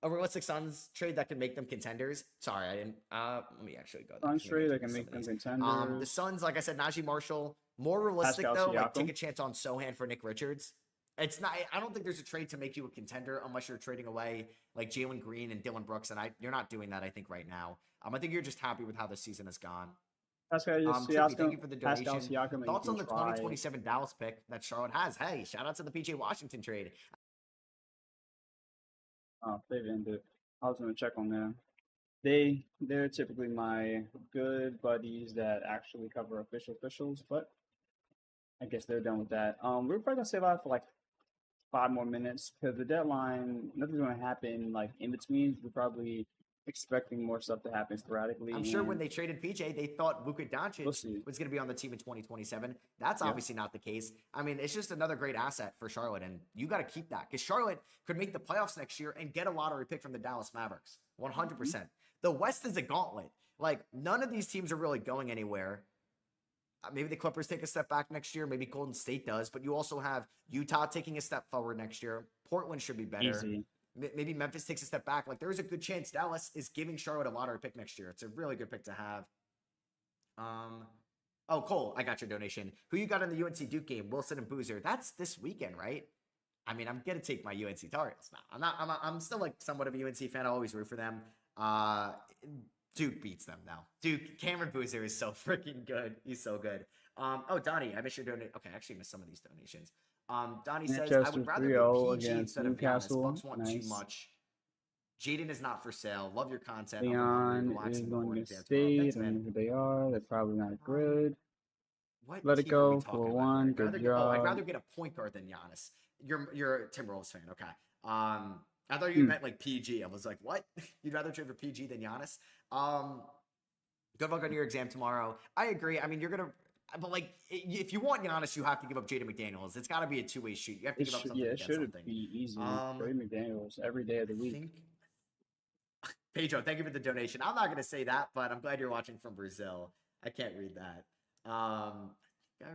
Speaker 5: A realistic Suns trade that can make them contenders. Sorry, I didn't. Let me actually go.
Speaker 1: Suns trade that can make them contenders.
Speaker 5: The Suns, like I said, Najee Marshall. More realistic though. Like, take a chance on Sohan for Nick Richards. It's not. I don't think there's a trade to make you a contender unless you're trading away like Jalen Green and Dylan Brooks, and you're not doing that. I think right now. I think you're just happy with how the season has gone.
Speaker 1: Pascal
Speaker 5: thank you for the donation. Thoughts on the 2027 Dallas pick that Charlotte has? Hey, shout out to the PJ Washington trade.
Speaker 1: Oh, they ended. I was gonna check on them. They're typically my good buddies that actually cover officials, but I guess they're done with that. We're probably gonna stay live for like 5 more minutes because the deadline, nothing's gonna happen like in between. We're probably expecting more stuff to happen sporadically.
Speaker 5: I'm sure when they traded PJ, they thought Luka Doncic was going to be on the team in 2027. That's obviously not the case. I mean, it's just another great asset for Charlotte, and you got to keep that because Charlotte could make the playoffs next year and get a lottery pick from the Dallas Mavericks. 100%. The West is a gauntlet. Like, none of these teams are really going anywhere. Maybe the Clippers take a step back next year. Maybe Golden State does. But you also have Utah taking a step forward next year. Portland should be better.
Speaker 1: Easy.
Speaker 5: Maybe Memphis takes a step back. Like, there's a good chance Dallas is giving Charlotte a lottery pick next year. It's a really good pick to have. Oh, Cole, I got your donation. Who you got in the UNC Duke game? Wilson and Boozer. That's this weekend, right? I mean, I'm gonna take my UNC Tar Heels now. I'm still like somewhat of a UNC fan. I always root for them. Duke beats them now. Duke, Cameron Boozer is so freaking good. He's so good. Oh, Donnie, I missed your donation. Okay, I actually missed some of these donations. Donnie says, I would rather get PG instead of Giannis. Bucks want too much. Jaden is not for sale. Love your content.
Speaker 1: Leon is going to State. I mean, who they are. They're probably not good.
Speaker 5: What
Speaker 1: Let it go for one. Good job.
Speaker 5: I'd rather get a point guard than Giannis. You're a Timberwolves fan. Okay. I thought you meant like PG. I was like, what? You'd rather trade for PG than Giannis? Good luck on your exam tomorrow. I agree. I mean, you're gonna. But like, if you want Giannis, you have to give up Jaden McDaniels. It's got to be a two-way shoot. You have to give up something.
Speaker 1: Yeah, it should be easy. Jaden McDaniels every day of the week.
Speaker 5: Pedro, thank you for the donation. I'm not going to say that, but I'm glad you're watching from Brazil. I can't read that. I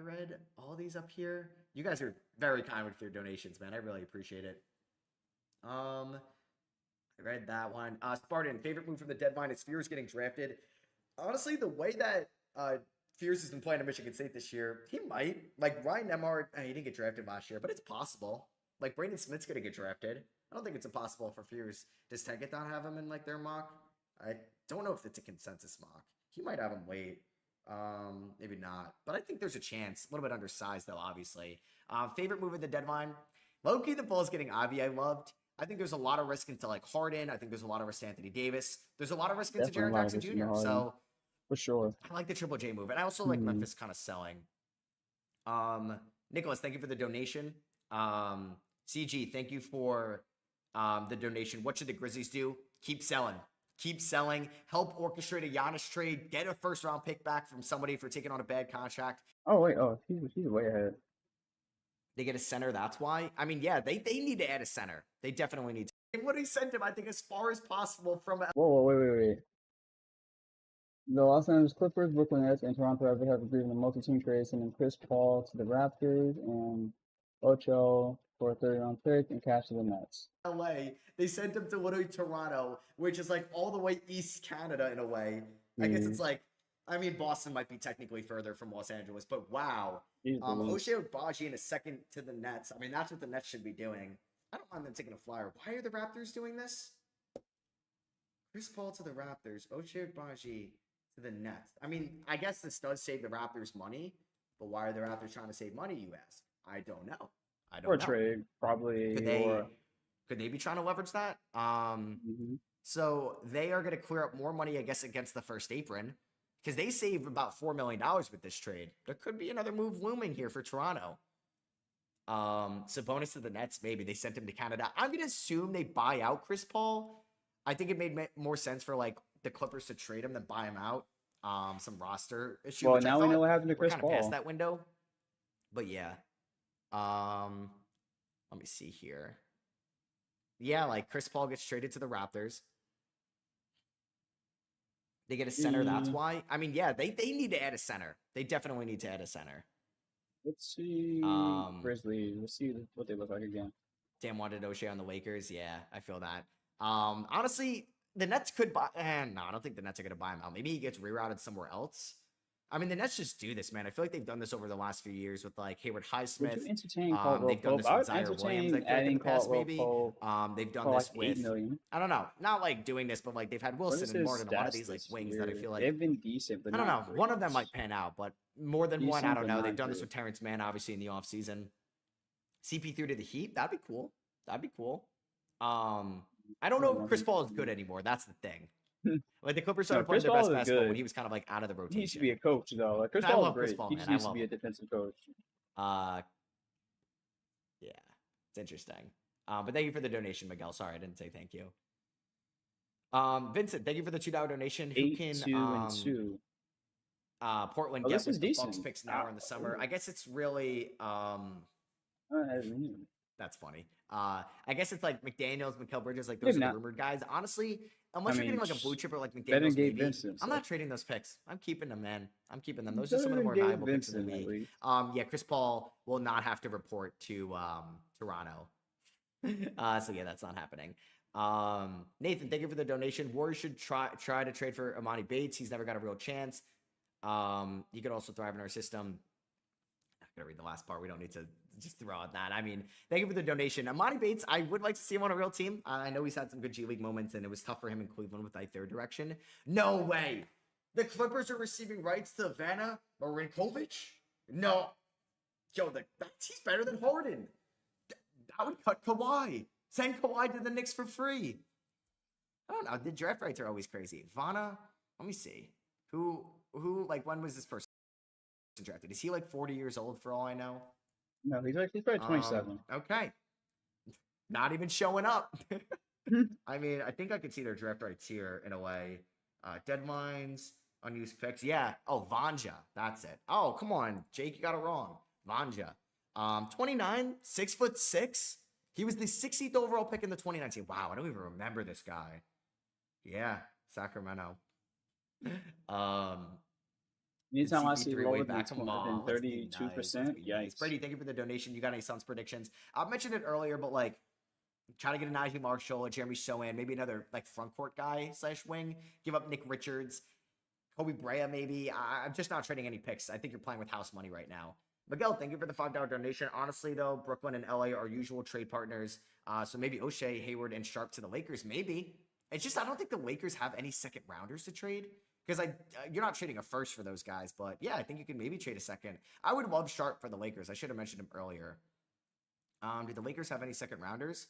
Speaker 5: read all these up here. You guys are very kind with your donations, man. I really appreciate it. I read that one. Spartan, favorite move from the deadline is Fears getting drafted. Honestly, the way that Fears has been playing at Michigan State this year, he might. Like, Ryan Nembhard, he didn't get drafted last year, but it's possible. Like, Braden Smith's going to get drafted. I don't think it's impossible for Fears. Does Tankathon have him in, like, their mock? I don't know if it's a consensus mock. He might have him late. Maybe not. But I think there's a chance. A little bit undersized, though, obviously. Favorite move of the deadline? Low-key, the Bulls getting Avi I loved. I think there's a lot of risk into, like, Harden. I think there's a lot of risk to Anthony Davis. There's a lot of risk into Jaren Jackson Jr. So,
Speaker 1: for sure,
Speaker 5: I like the Triple J move. And I also like Memphis kind of selling. Nicholas, thank you for the donation. CG, thank you for the donation. What should the Grizzlies do? Keep selling. Keep selling. Help orchestrate a Giannis trade. Get a first-round pick back from somebody for taking on a bad contract.
Speaker 1: Oh, wait. Oh, he's way ahead.
Speaker 5: They get a center, that's why? I mean, yeah, they need to add a center. They definitely need to. They would have sent him, I think, as far as possible from...
Speaker 1: Whoa, wait. The Los Angeles Clippers, Brooklyn Nets, and Toronto have agreed on a multi-team trade, sending Chris Paul to the Raptors and Ocho for a third-round pick and cash to the Nets.
Speaker 5: LA. They sent him to literally Toronto, which is like all the way East Canada in a way. I guess it's like, I mean, Boston might be technically further from Los Angeles, but wow.
Speaker 1: Jeez Louise.
Speaker 5: O'Shea Agbaji in a second to the Nets. I mean, that's what the Nets should be doing. I don't mind them taking a flyer. Why are the Raptors doing this? Chris Paul to the Raptors. O'Shea Agbaji to the Nets. I mean, I guess this does save the Raptors money, but why are the Raptors trying to save money, you ask? I don't know. I don't
Speaker 1: Or
Speaker 5: know.
Speaker 1: trade, probably.
Speaker 5: Could they be trying to leverage that? So they are going to clear up more money, I guess, against the first apron because they saved about $4 million with this trade. There could be another move looming here for Toronto. Sabonis to the Nets, maybe they sent him to Canada. I'm going to assume they buy out Chris Paul. I think it made more sense for like the Clippers to trade him than buy him out. Some roster issue.
Speaker 1: Well,
Speaker 5: which I
Speaker 1: now we know
Speaker 5: thought
Speaker 1: what happened to
Speaker 5: we're
Speaker 1: Chris
Speaker 5: kind of past
Speaker 1: Paul.
Speaker 5: that window. But yeah. Let me see here. Yeah, like Chris Paul gets traded to the Raptors. They get a center, that's why. I mean, yeah, they need to add a center. They definitely need to add a center.
Speaker 1: Let's see. Grizzlies. Let's see what they look like again.
Speaker 5: Dan wanted O'Shea on the Lakers. Yeah, I feel that. Honestly, the Nets could buy. No, I don't think the Nets are going to buy him out. Maybe he gets rerouted somewhere else. I mean, the Nets just do this, man. I feel like they've done this over the last few years with like Hayward
Speaker 1: Would
Speaker 5: Highsmith.
Speaker 1: you entertain Caldwell
Speaker 5: They've done
Speaker 1: Pope?
Speaker 5: this
Speaker 1: I
Speaker 5: with
Speaker 1: would
Speaker 5: Zaire Williams. I
Speaker 1: entertain
Speaker 5: feel like in
Speaker 1: adding
Speaker 5: the past,
Speaker 1: Caldwell
Speaker 5: maybe.
Speaker 1: Pope
Speaker 5: They've done
Speaker 1: for
Speaker 5: this
Speaker 1: like
Speaker 5: with.
Speaker 1: $8 million.
Speaker 5: I don't know, not like doing this, but like they've had
Speaker 1: What is
Speaker 5: Wilson and
Speaker 1: his
Speaker 5: Martin, a lot of
Speaker 1: stats
Speaker 5: these like
Speaker 1: this
Speaker 5: wings that I
Speaker 1: year?
Speaker 5: feel like
Speaker 1: They've been decent, but
Speaker 5: I don't
Speaker 1: not
Speaker 5: know. One of them
Speaker 1: great.
Speaker 5: might pan out, but more than one, I
Speaker 1: Decent,
Speaker 5: don't
Speaker 1: but
Speaker 5: know.
Speaker 1: not
Speaker 5: They've done this
Speaker 1: great.
Speaker 5: with Terrence Mann, obviously in the offseason. CP3 to the Heat, that'd be cool. That'd be cool. I don't know if Chris Paul is good anymore. That's the thing. Like the Clippers started
Speaker 1: No,
Speaker 5: playing
Speaker 1: Chris
Speaker 5: their
Speaker 1: Paul
Speaker 5: best
Speaker 1: is
Speaker 5: basketball when
Speaker 1: good.
Speaker 5: he was kind of like out of the
Speaker 1: He used to
Speaker 5: rotation.
Speaker 1: be a coach though. Like Chris
Speaker 5: I
Speaker 1: Paul
Speaker 5: love
Speaker 1: is
Speaker 5: Chris
Speaker 1: great.
Speaker 5: Paul,
Speaker 1: He
Speaker 5: man.
Speaker 1: just
Speaker 5: I
Speaker 1: used to
Speaker 5: love
Speaker 1: be a
Speaker 5: him.
Speaker 1: defensive coach.
Speaker 5: Yeah, it's interesting. But thank you for the donation, Miguel. Sorry, I didn't say thank you. Vincent, thank you for the $2 donation. Who
Speaker 1: 8,
Speaker 5: can
Speaker 1: 2, and 2.
Speaker 5: Portland
Speaker 1: Oh,
Speaker 5: get
Speaker 1: this is
Speaker 5: with the Bucks
Speaker 1: decent.
Speaker 5: picks now or in the summer? I guess it's really that's funny. I guess it's like McDaniels, Mikal Bridges, like those
Speaker 1: Maybe
Speaker 5: are
Speaker 1: not.
Speaker 5: the rumored guys. Honestly, unless
Speaker 1: I
Speaker 5: you're getting
Speaker 1: mean,
Speaker 5: like a blue chipper like
Speaker 1: better than
Speaker 5: McDaniels,
Speaker 1: Gabe
Speaker 5: maybe.
Speaker 1: Vincent,
Speaker 5: I'm
Speaker 1: so-
Speaker 5: not trading those picks. I'm keeping them, man. I'm keeping them. Those are
Speaker 1: Better
Speaker 5: some of the
Speaker 1: than
Speaker 5: more
Speaker 1: Gabe
Speaker 5: valuable picks in the
Speaker 1: Vincent, at
Speaker 5: league.
Speaker 1: least.
Speaker 5: Yeah, Chris Paul will not have to report to Toronto. So yeah, that's not happening. Nathan, thank you for the donation. Warriors should try to trade for Amani Bates. He's never got a real chance. He could also thrive in our system. I'm gonna read the last part. We don't need to just throw out that. I mean, thank you for the donation. Amani Bates, I would like to see him on a real team. I know he's had some good G League moments, and it was tough for him in Cleveland with like third direction. No way. The Clippers are receiving rights to Vanna Marinkovic? No. Yo, he's better than Harden. I would cut Kawhi. Send Kawhi to the Knicks for free. I don't know. The draft rights are always crazy. Vanna, let me see. Who, like, when was this person drafted? Is he like 40 years old for all I know?
Speaker 1: No, he's probably 27.
Speaker 5: Okay. Not even showing up. I mean, I think I could see their draft rights here in a way. Deadlines, unused picks. Yeah. Oh, Vanja. That's it. Oh, come on. Jake, you got it wrong. Vanja. 29, 6'6". He was the 60th overall pick in the 2019. Wow, I don't even remember this guy. Yeah, Sacramento.
Speaker 1: Anytime I see
Speaker 5: CP3
Speaker 1: lower
Speaker 5: way
Speaker 1: than
Speaker 5: back. Come on, let's be
Speaker 1: 32%,
Speaker 5: nice, let's be nice.
Speaker 1: yikes.
Speaker 5: Brady, thank you for the donation. You got any Suns predictions? I mentioned it earlier, but like, try to get a Najee Marshall, a Jeremy Sohan, maybe another like front court guy / wing. Give up Nick Richards, Kobe Brea, maybe. I'm just not trading any picks. I think you're playing with house money right now. Miguel, thank you for the $5 donation. Honestly, though, Brooklyn and LA are usual trade partners. So maybe O'Shea, Hayward, and Sharp to the Lakers. Maybe. It's just I don't think the Lakers have any second rounders to trade. Because you're not trading a first for those guys. But yeah, I think you can maybe trade a second. I would love Sharp for the Lakers. I should have mentioned him earlier. Do the Lakers have any second rounders?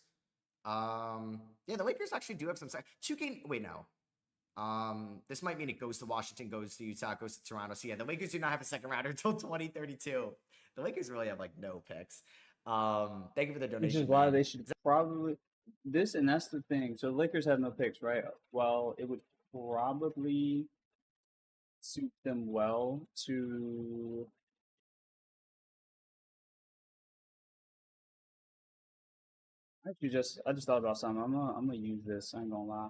Speaker 5: Yeah, the Lakers actually do have some second. Wait, no. This might mean it goes to Washington, goes to Utah, goes to Toronto. So yeah, the Lakers do not have a second rounder until 2032. The Lakers really have like no picks. Thank you for the donation.
Speaker 1: Which is why
Speaker 5: man.
Speaker 1: they should probably and that's the thing. So the Lakers have no picks, right? Well, it would probably suit them well to I just thought about something. I'm gonna use this. I ain't gonna lie.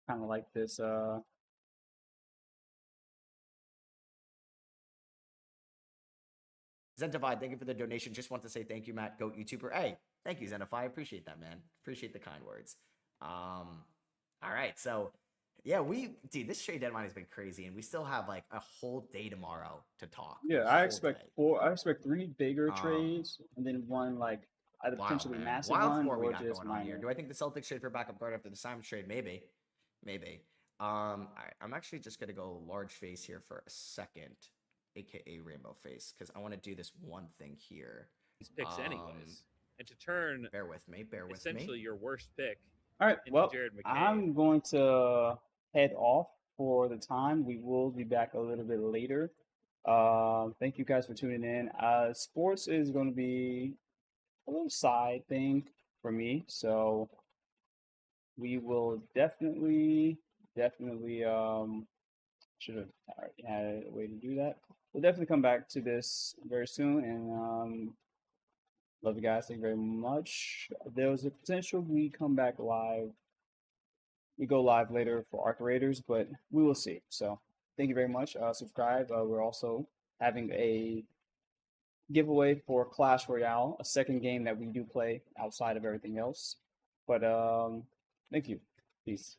Speaker 1: Kind of like this.
Speaker 5: Zentify, thank you for the donation. Just want to say thank you, Matt, GOAT YouTuber. Hey, thank you, Zentify. I appreciate that, man. Appreciate the kind words. All right, so yeah, dude, this trade deadline has been crazy, and we still have like a whole day tomorrow to talk.
Speaker 1: Yeah,
Speaker 5: A
Speaker 1: I
Speaker 5: whole
Speaker 1: expect
Speaker 5: day.
Speaker 1: four. I expect 3 bigger
Speaker 5: Um,
Speaker 1: trades, and then one like either
Speaker 5: Wow,
Speaker 1: potentially
Speaker 5: man.
Speaker 1: massive
Speaker 5: Wild
Speaker 1: one
Speaker 5: four we
Speaker 1: or
Speaker 5: got
Speaker 1: just
Speaker 5: going on here.
Speaker 1: minor.
Speaker 5: Do I think the Celtics trade for backup guard after the Simons trade? Maybe. All right, I'm actually just gonna go large face here for a second, aka rainbow face, because I want to do this one thing here.
Speaker 7: These picks, anyways, and to turn
Speaker 5: Bear with me.
Speaker 7: essentially your worst pick
Speaker 1: All right.
Speaker 7: into
Speaker 1: Well,
Speaker 7: Jared McKay.
Speaker 1: I'm going to head off for the time. We will be back a little bit later. Thank you guys for tuning in. Sports is going to be a little side thing for me, so we will definitely should have already had a way to do that. We'll definitely come back to this very soon, and love you guys. Thank you very much. There's a potential we come back live. We go live later for Arc Raiders, but we will see. So thank you very much. Subscribe. We're also having a giveaway for Clash Royale, a second game that we do play outside of everything else. But thank you. Peace.